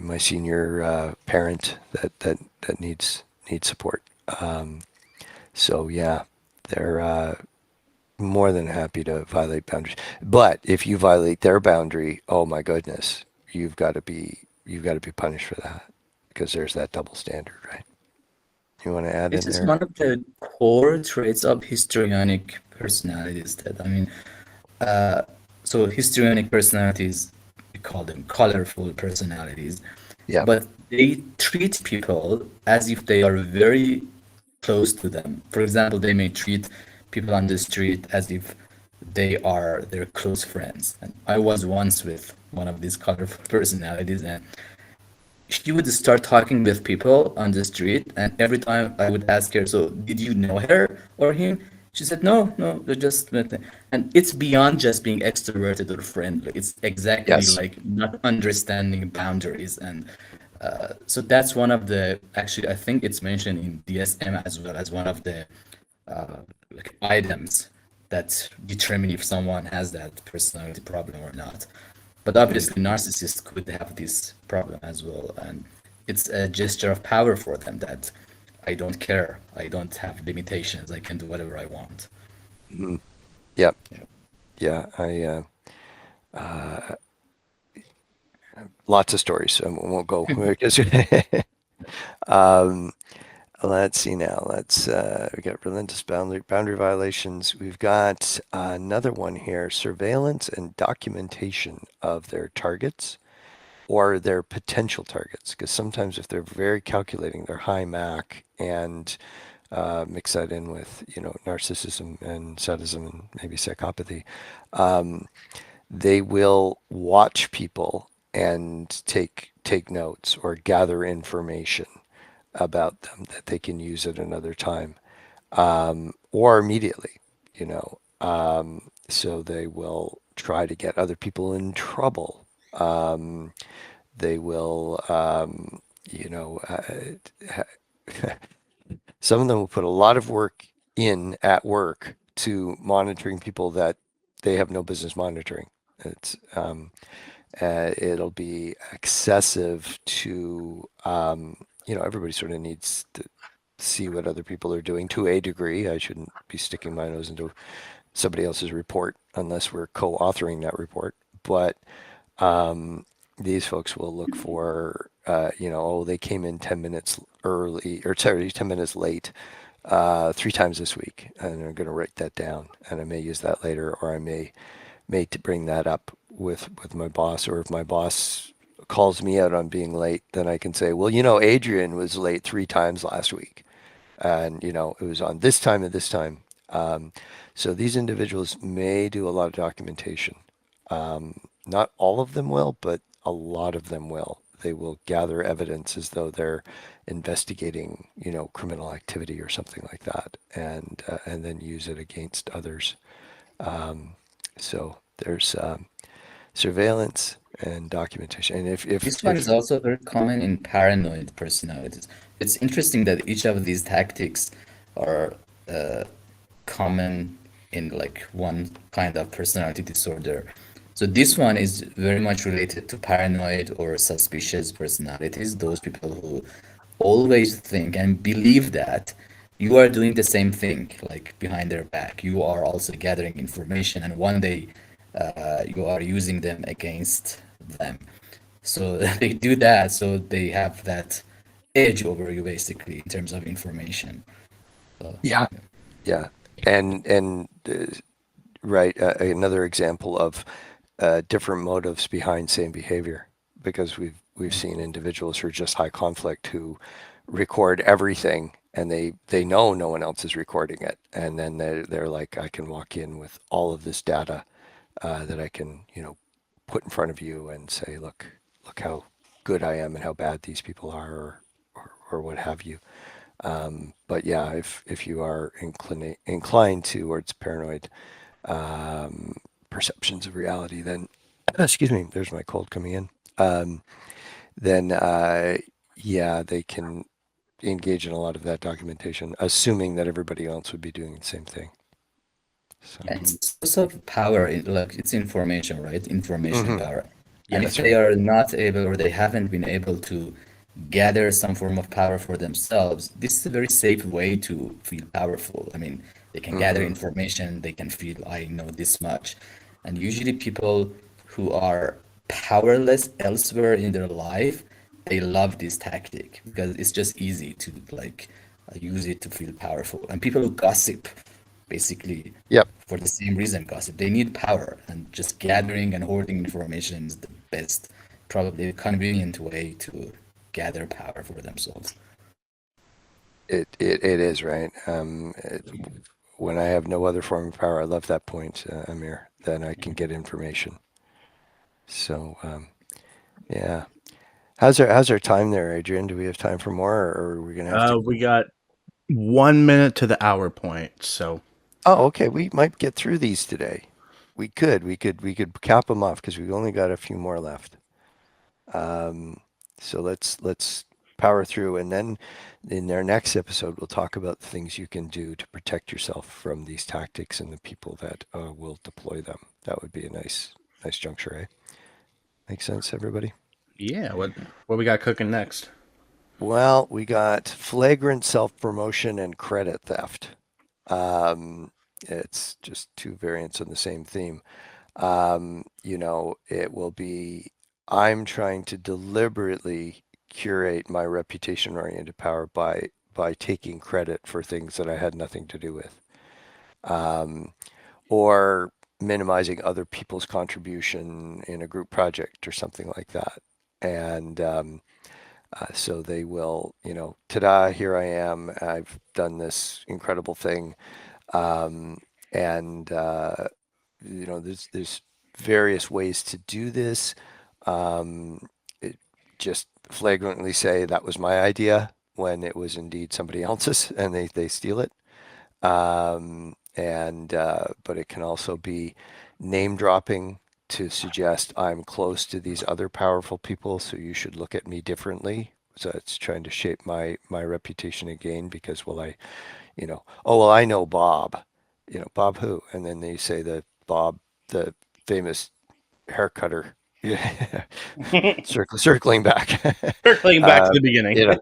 my senior parent that needs support. So yeah, they're more than happy to violate boundaries. But if you violate their boundary, oh my goodness, you've got to be punished for that, because there's that double standard, right? You want to add This in is there? one of the core traits of histrionic personalities that I mean, so histrionic personalities, we call them colorful personalities. Yeah. but they treat people as if they are very close to them. For example, they may treat people on the street as if they are their close friends. And I was once with one of these colorful personalities, and she would start talking with people on the street, and every time I would ask her, "So, did you know her or him?" She said, "No, no, they just met." And it's beyond just being extroverted or friendly. It's exactly Yes. like not understanding boundaries. And so that's one of the, actually, I think it's mentioned in DSM as well as one of the like items that determine if someone has that personality problem or not. But Mm. obviously, narcissists could have this problem as well, and it's a gesture of power for them that I don't care, I don't have limitations, I can do whatever I want. Mhm. Yep. Yeah. Yeah. Lots of stories. So we won't go because um, let's see now. We got relentless boundary violations. We've got another one here: surveillance and documentation of their targets or their potential targets. Because sometimes if they're very calculating, they're high MAC and mix that in with narcissism and sadism and maybe psychopathy. Um, they will watch people and take notes or gather information about them that they can use at another time or immediately, you know. So they will try to get other people in trouble. They will, you know, some of them will put a lot of work in at work to monitoring people that they have no business monitoring. It's it'll be excessive to everybody sort of needs to see what other people are doing to a degree. I shouldn't be sticking my nose into somebody else's report unless we're co-authoring that report. But these folks will look for, oh, they came in 10 minutes early, or sorry, 10 minutes late 3 times this week, and I'm going to write that down, and I may use that later, or I may to bring that up with my boss, or if my boss calls me out on being late, then I can say, well, Adrian was late 3 times last week, and it was on this time and this time. So these individuals may do a lot of documentation. Not all of them will, but a lot of them will. They will gather evidence as though they're investigating, criminal activity or something like that, and then use it against others. So there's surveillance and documentation. And This one is if also very common in paranoid personalities. It's interesting that each of these tactics are uh, common in like one kind of personality disorder. So this one is very much related to paranoid or suspicious personalities, those people who always think and believe that you are doing the same thing, like behind their back. You are also gathering information, and one day you are using them against them. So they do that, so they have that edge over you basically in terms of information. So, yeah, yeah, and right, another example of different motives behind same behavior, because we've seen individuals who are just high conflict who record everything, and they know no one else is recording it, and then they're like, I can walk in with all of this data that I can put in front of you and say, look how good I am and how bad these people are, or what have you. But yeah, if you are inclined towards paranoid perceptions of reality, then excuse me, there's my cold coming in. Then yeah, they can engage in a lot of that documentation, assuming that everybody else would be doing the same thing. So, yeah, it's a source of power, like it's information, right? Information hmm, power. yeah, And if that's they right. are not able or they haven't been able to gather some form of power for themselves, this is a very safe way to feel powerful. I mean, they can gather Hmm. information, they can feel, I know this much. And usually people who are powerless elsewhere in their life, they love this tactic because it's just easy to like use it to feel powerful. And people who gossip, basically Yep. for the same reason gossip. They need power, and just gathering and hoarding information is the best probably a convenient way to gather power for themselves. It is, right. When I have no other form of power, I love that point, Amir. Then I can get information. So yeah. How's our time there, Adrian? Do we have time for more, or are we gonna have to? We got 1 minute to the hour point. So Oh, okay. We might get through these today. We could cap them off because we've only got a few more left. Um, so let's power through, and then in our next episode, we'll talk about the things you can do to protect yourself from these tactics and the people that will deploy them. That would be a nice juncture, eh? Makes sense, everybody? yeah, what we got cooking next? Well, we got flagrant self-promotion and credit theft. It's just two variants on the same theme. It will be I'm trying to deliberately curate my reputation-oriented power by taking credit for things that I had nothing to do with, um, or minimizing other people's contribution in a group project or something like that. And so they will, ta-da, here I am. I've done this incredible thing. Um, and there's various ways to do this. It, just flagrantly say that was my idea when it was indeed somebody else's, and they steal it. And but it can also be name dropping to suggest I'm close to these other powerful people, so you should look at me differently. So it's trying to shape my reputation again because, well, oh well, I know Bob. Bob who? And then they say that Bob, the famous hair cutter. Yeah, circling back. Circling back to uh, the beginning.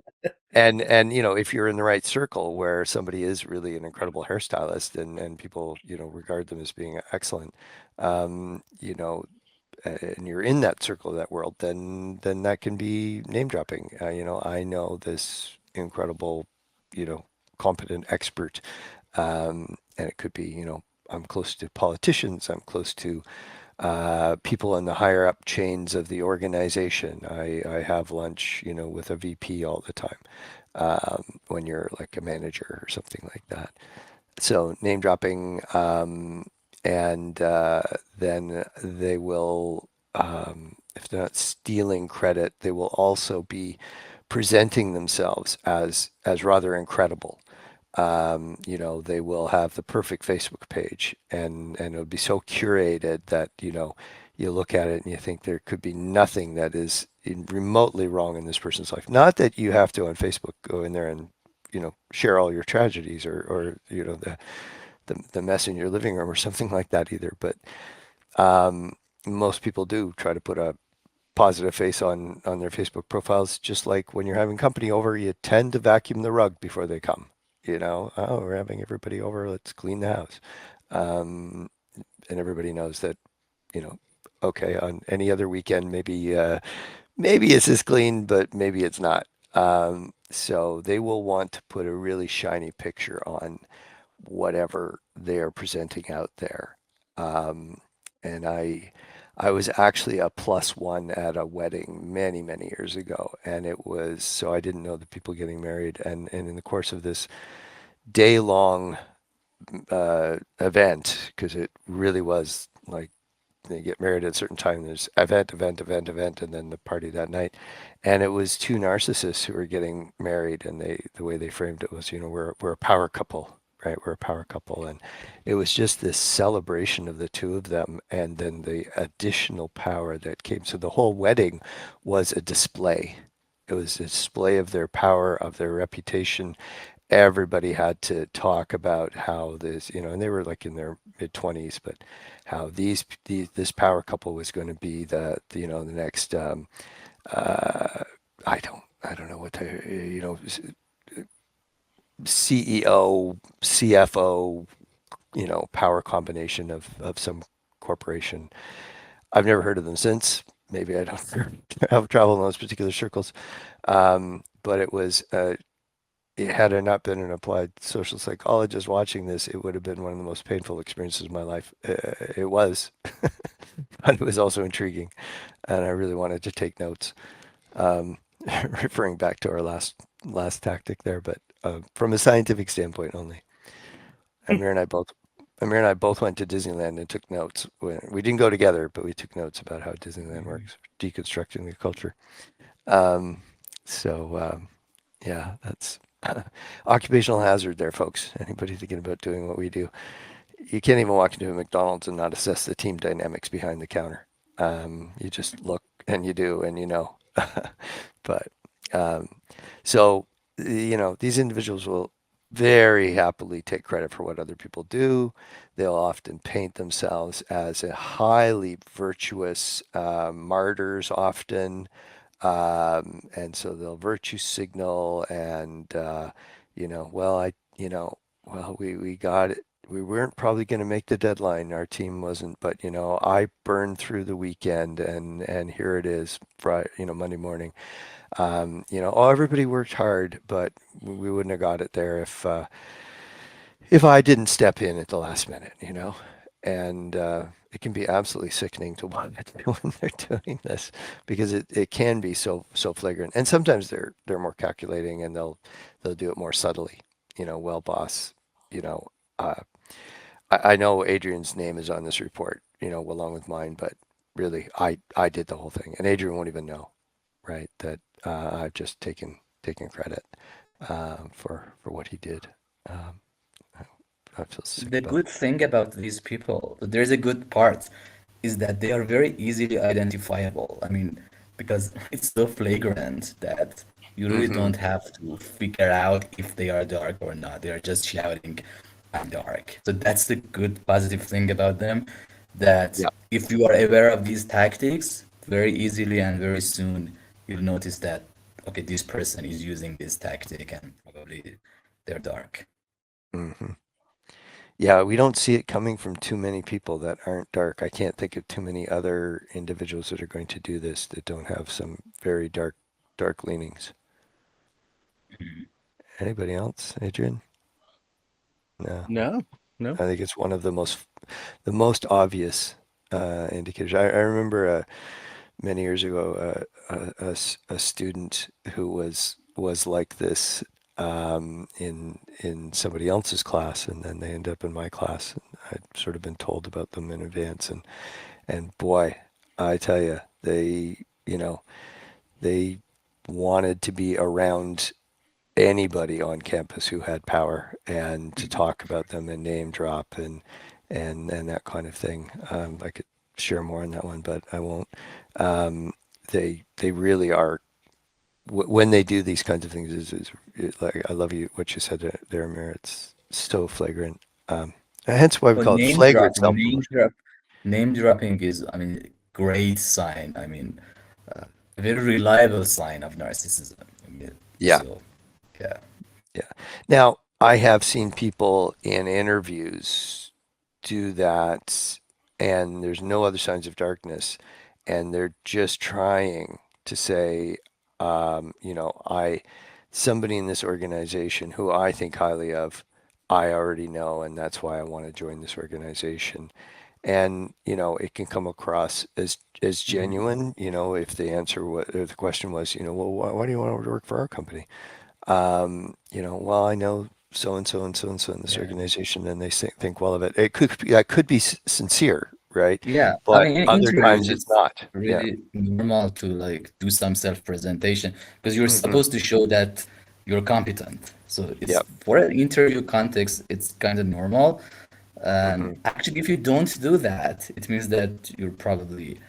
and if you're in the right circle where somebody is really an incredible hairstylist and people regard them as being excellent, and you're in that circle of that world, then that can be name dropping. I know this incredible, competent expert, and it could be I'm close to politicians, I'm close to people in the higher up chains of the organization. I have lunch, with a VP all the time, when you're like a manager or something like that. So name dropping, and then they will, if they're not stealing credit, they will also be presenting themselves as rather incredible. They will have the perfect Facebook page, and it'll be so curated that you look at it and you think there could be nothing that is remotely wrong in this person's life. Not that you have to on Facebook go in there and share all your tragedies or the mess in your living room or something like that either. But most people do try to put a positive face on their Facebook profiles. Just like when you're having company over, you tend to vacuum the rug before they come. Oh, we're having everybody over, let's clean the house. Um, and everybody knows that, okay, on any other weekend, maybe it's this clean, but maybe it's not. So they will want to put a really shiny picture on whatever they're presenting out there. And I was actually a plus one at a wedding many, many years ago. And it was, so I didn't know the people getting married. And in the course of this day long event, because it really was like they get married at a certain time, there's event, and then the party that night. And it was two narcissists who were getting married, and the way they framed it was, we're a power couple, right? We're a power couple. And it was just this celebration of the two of them, and then the additional power that came. So the whole wedding was a display. It was a display of their power, of their reputation. Everybody had to talk about how this, and they were like in their mid 20s, but how this power couple was going to be the next, I don't know what CEO, CFO, power combination of some corporation. I've never heard of them since. Maybe I don't have traveled in those particular circles. But had I not been an applied social psychologist watching this, it would have been one of the most painful experiences of my life. It was. but it was also intriguing, and I really wanted to take notes. Um, referring back to our last tactic there, but from a scientific standpoint only. Amir and I both Amir and I both went to Disneyland and took notes. We didn't go together, but we took notes about how Disneyland works, deconstructing the culture. Um, so yeah, that's occupational hazard there, folks. Anybody thinking about doing what we do, you can't even walk into a McDonald's and not assess the team dynamics behind the counter. You just look and you do and you know. But um, so these individuals will very happily take credit for what other people do. They'll often paint themselves as a highly virtuous martyrs, often, and so they'll virtue signal and well, we got it. We weren't probably going to make the deadline. Our team wasn't, but I burned through the weekend, and here it is, Friday, Monday morning. Oh, everybody worked hard, but we wouldn't have got it there if I didn't step in at the last minute. And it can be absolutely sickening to watch when they're doing this because it can be so flagrant. And sometimes they're more calculating and they'll do it more subtly. Well, boss, you know, uh, I know Adrian's name is on this report, along with mine, but really I did the whole thing, and Adrian won't even know, right? That I've just taken credit for what he did. Um, I, I feel sick The about good thing about these people, there's a good part, is that they are very easily identifiable. I mean, because it's so flagrant that you it. really Hmm. don't have to figure out if they are dark or not. They are just shouting, I'm dark. So that's the good positive thing about them, that Yeah. if you are aware of these tactics, very easily and very soon you'll notice that, okay, this person is using this tactic and probably they're dark. Hmm. Yeah, we don't see it coming from too many people that aren't dark. I can't think of too many other individuals that are going to do this that don't have some very dark leanings. Anybody else, Adrian? No. No, no. I think it's one of the most obvious indicators. I remember many years ago a student who was like this in somebody else's class, and then they end up in my class. And I'd sort of been told about them in advance, and boy, I tell you, they wanted to be around anybody on campus who had power and to talk about them and name drop and that kind of thing. I could share more on that one, but I won't. They really are when they do these kinds of things. Like I love you what you said there, Amir. It's so flagrant. Hence why we So call it flagrant name dropping is, I mean, great sign. I mean, uh, a very reliable sign of narcissism. I mean, Yeah, so yeah. yeah. Now I have seen people in interviews do that, and there's no other signs of darkness, and they're just trying to say, somebody in this organization who I think highly of, I already know, and that's why I want to join this organization. And it can come across as Mhm. genuine, if the answer was, or the question was, well, why do you want to work for our company? Well, I know so and so and so and so in this Yeah. organization, and they think well of it. It could be sincere, right? Yeah. I But mean, in other interviews, times it's it's not. Yeah. really normal to like do some self-presentation because you're Hmm. supposed to show that you're competent. So it's Yep. for an interview context, it's kind of normal. Hmm. Actually, if you don't do that, it means that you're probably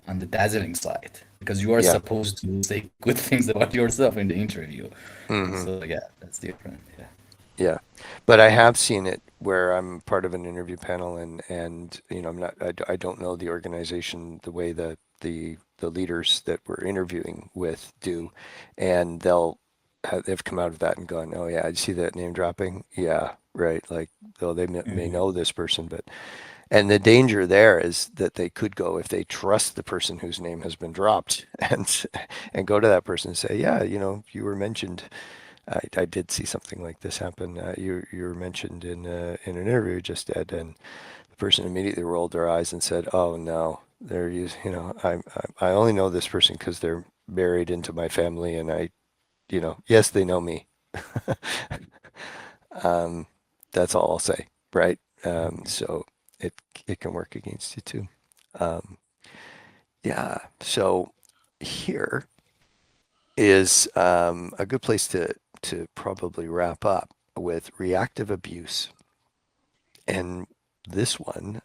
on the dazzling side because you are Yeah. supposed to say good things about yourself in the interview. Hmm. So yeah, that's different. Yeah. Yeah, but I have seen it where I'm part of an interview panel, and I'm not. I don't know the organization the way that the leaders that we're interviewing with do, and they've come out of that and gone, oh yeah, I see that name dropping. Yeah, right. Like though they may Mhm. know this person, but and the danger there is that they could go if they trust the person whose name has been dropped and go to that person and say, yeah, you were mentioned. I did see something like this happen. You were mentioned in an interview just Ed, and the person immediately rolled their eyes and said, "Oh no, they're using, I only know this person because they're married into my family, and yes, they know me." um, that's all I'll say, right? So it it can work against you too. Um, yeah. So here is a good place to probably wrap up with reactive abuse. And this one,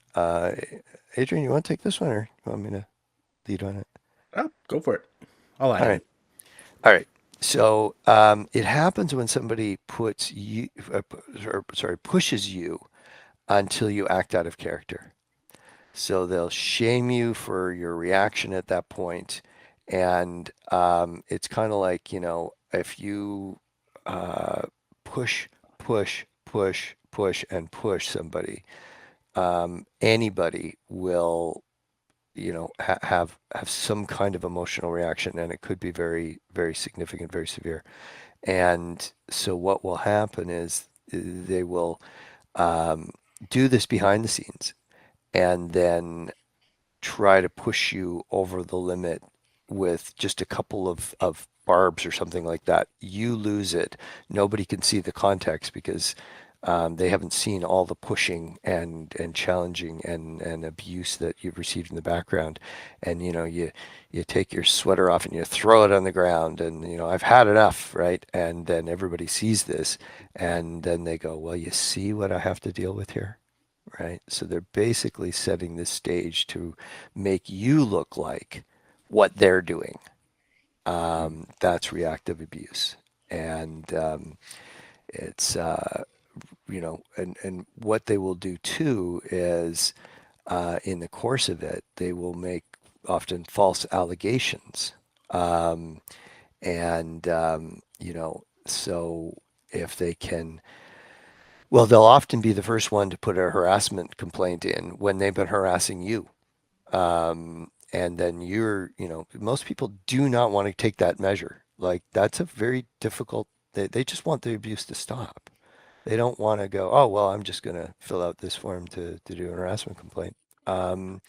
Adrian, you want to take this one, or you want me to lead on it? Oh, go for it. I'll add All in. right. All right. So it happens when somebody pushes you until you act out of character. So they'll shame you for your reaction at that point, and it's kind of like, if you uh, push, and push somebody, anybody will, have some kind of emotional reaction, and it could be very, very significant, very severe. And so what will happen is they will um, do this behind the scenes, and then try to push you over the limit with just a couple of barbs or something like that. You lose it. Nobody can see the context because they haven't seen all the pushing and challenging and abuse that you've received in the background. And you take your sweater off and you throw it on the ground, and I've had enough, right? And then everybody sees this, and then they go, "Well, you see what I have to deal with here?" Right? So they're basically setting the stage to make you look like what they're doing. That's reactive abuse. And it's, and what they will do too is in the course of it, they will make often false allegations. Um, so if they can, well, they'll often be the first one to put a harassment complaint in when they've been harassing you. And then most people do not want to take that measure. Like, that's a very difficult, they just want the abuse to stop. They don't want to go, "Oh, well, I'm just going to fill out this form to do an harassment complaint." Um,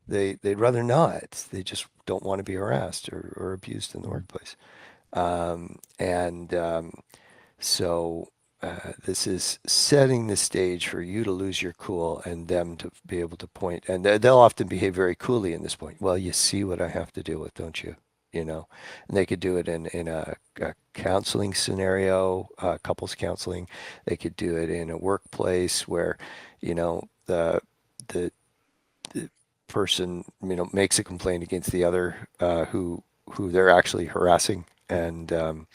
they'd rather not. They just don't want to be harassed or abused in the workplace. And so this is setting the stage for you to lose your cool and them to be able to point, and they'll often behave very coolly in this point. "Well, you see what I have to deal with, don't you?" And they could do it in a counseling scenario, couples counseling. They could do it in a workplace where, the the person, makes a complaint against the other who they're actually harassing. And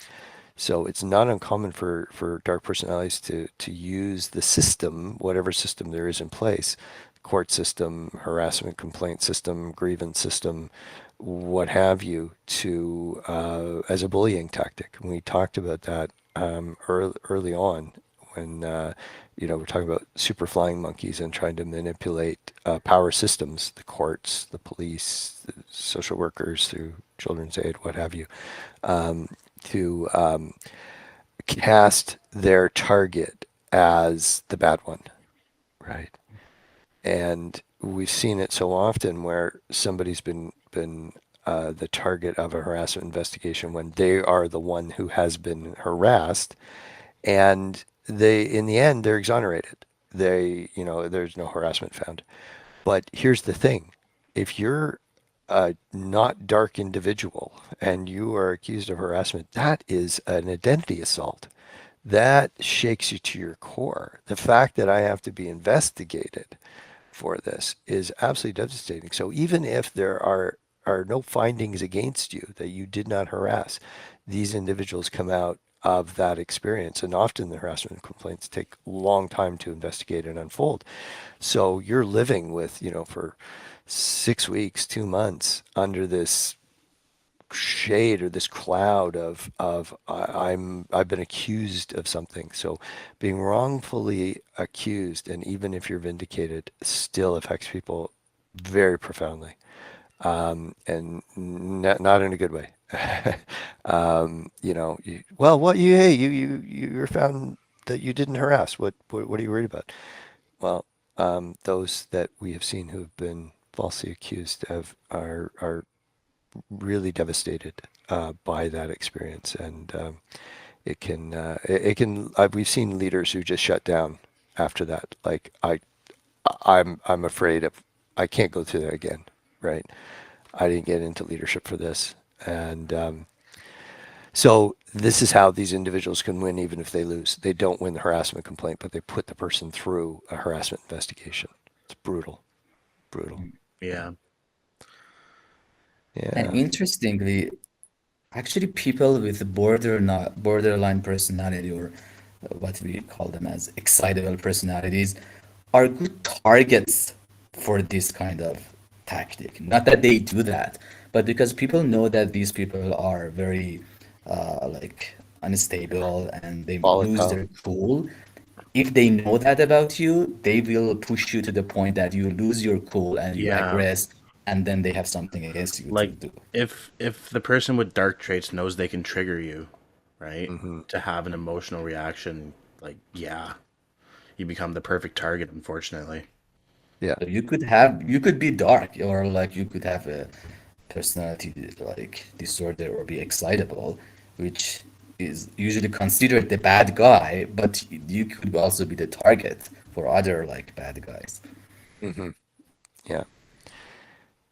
so it's not uncommon for dark personalities to use the system, whatever system there is in place, court system, harassment complaint system, grievance system, what have you, to as a bullying tactic. And we talked about that early on when we're talking about super flying monkeys and trying to manipulate power systems, the courts, the police, the social workers through children's aid, what have you, to cast their target as the bad one, right? And we've seen it so often where somebody's been the target of a harassment investigation when they are the one who has been harassed, and in the end, they're exonerated. There's no harassment found. But here's the thing: if you're a not dark individual and you are accused of harassment, that is an identity assault. That shakes you to your core. The fact that I have to be investigated for this is absolutely devastating. So even if there are no findings against you that you did not harass, these individuals come out of that experience, and often the harassment complaints take a long time to investigate and unfold. So you're living with, for 6 weeks, 2 months under this shade or this cloud of I've been accused of something. So being wrongfully accused, and even if you're vindicated, still affects people very profoundly, and not in a good way. Well, what hey, you're found that you didn't harass. What are you worried about? Well, those that we have seen who have been falsely accused are really devastated by that experience, and we've seen leaders who just shut down after that. Like I'm afraid of, I can't go through that again, right? I didn't get into leadership for this, and so this is how these individuals can win even if they lose. They don't win the harassment complaint, but they put the person through a harassment investigation. It's brutal, brutal. Yeah. And Yeah, interestingly, actually, people with borderline personality, or what we call them as excitable personalities, are good targets for this kind of tactic. Not that they do that, but because people know that these people are very like unstable and they lose volatile. their cool. If they know that about you, they will push you to the point that you lose your cool and you Yeah. aggress, and then they have something against you to Like do. if the person with dark traits knows they can trigger you, right? Hmm. To have an emotional reaction, like yeah, you become the perfect target, unfortunately. Yeah. So you could be dark, or like you could have a personality like disorder or be excitable, which is usually considered the bad guy, but you could also be the target for other like bad guys. Hmm. Yeah.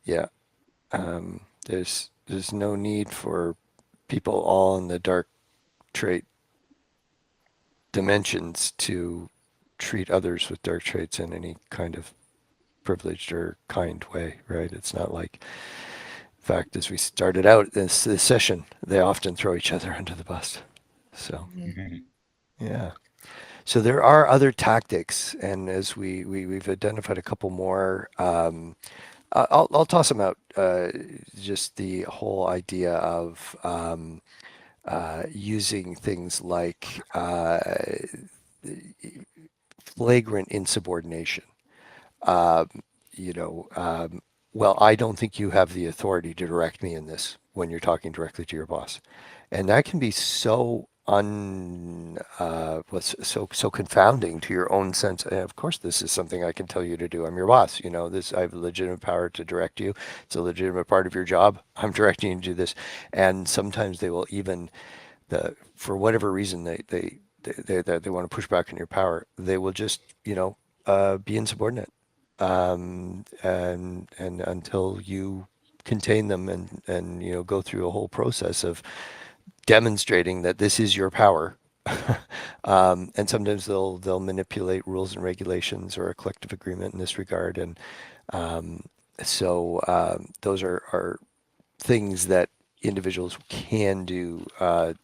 Yeah. There's no need for people all in the dark trait dimensions to treat others with dark traits in any kind of privileged or kind way, right? It's not like, in fact, as we started out this session, they often throw each other under the bus. So, Mhm. yeah. So there are other tactics, and as we've identified a couple more, I'll toss them out. Just the whole idea of using things like flagrant insubordination. Um, you know, well, I don't think you have the authority to direct me in this when you're talking directly to your boss, and that can be so what's so confounding to your own sense. Of course, this is something I can tell you to do. I'm your boss. You know, this I have a legitimate power to direct you. It's a legitimate part of your job. I'm directing you to do this, and sometimes they will even for whatever reason they want to push back on your power. They will just be insubordinate and until you contain them and go through a whole process of demonstrating that this is your power. And sometimes they'll manipulate rules and regulations or a collective agreement in this regard, and um, those are things that individuals can do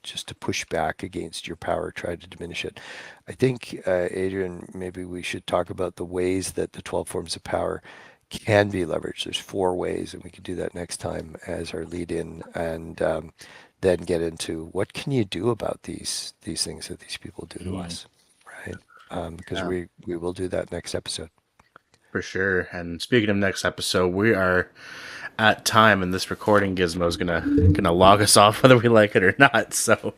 just to push back against your power, try to diminish it. I think, Adrian, maybe we should talk about the ways that the 12 forms of power can be leveraged. There's 4 ways, and we can do that next time as our lead in, and then get into what can you do about these things that these people do to Mm, us, right? Because yeah, we will do that next episode. for sure. And speaking of next episode, we are at time, and this recording gizmo is gonna log us off whether we like it or not. So,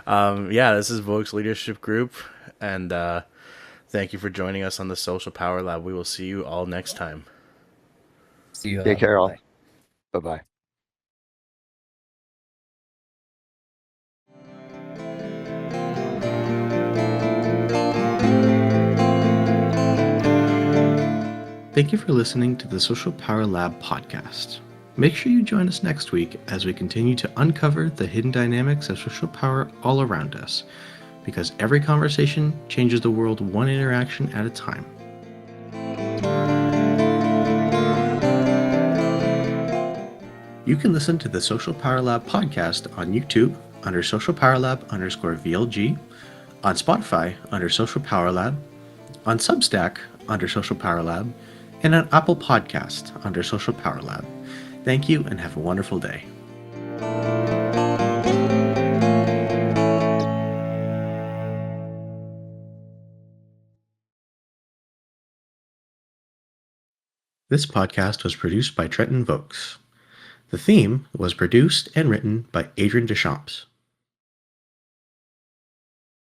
yeah, this is Vogue's Leadership Group, and thank you for joining us on the Social Power Lab. We will see you all next time. See you Take all. care, all. Bye. Bye bye. Thank you for listening to the Social Power Lab podcast. Make sure you join us next week as we continue to uncover the hidden dynamics of social power all around us, because every conversation changes the world one interaction at a time. You can listen to the Social Power Lab podcast on YouTube under Social Power Lab _VLG, on Spotify under Social Power Lab, on Substack under Social Power Lab, and on Apple Podcast under Social Power Lab. Thank you and have a wonderful day. This podcast was produced by Trenton Vokes. The theme was produced and written by Adrian Deschamps.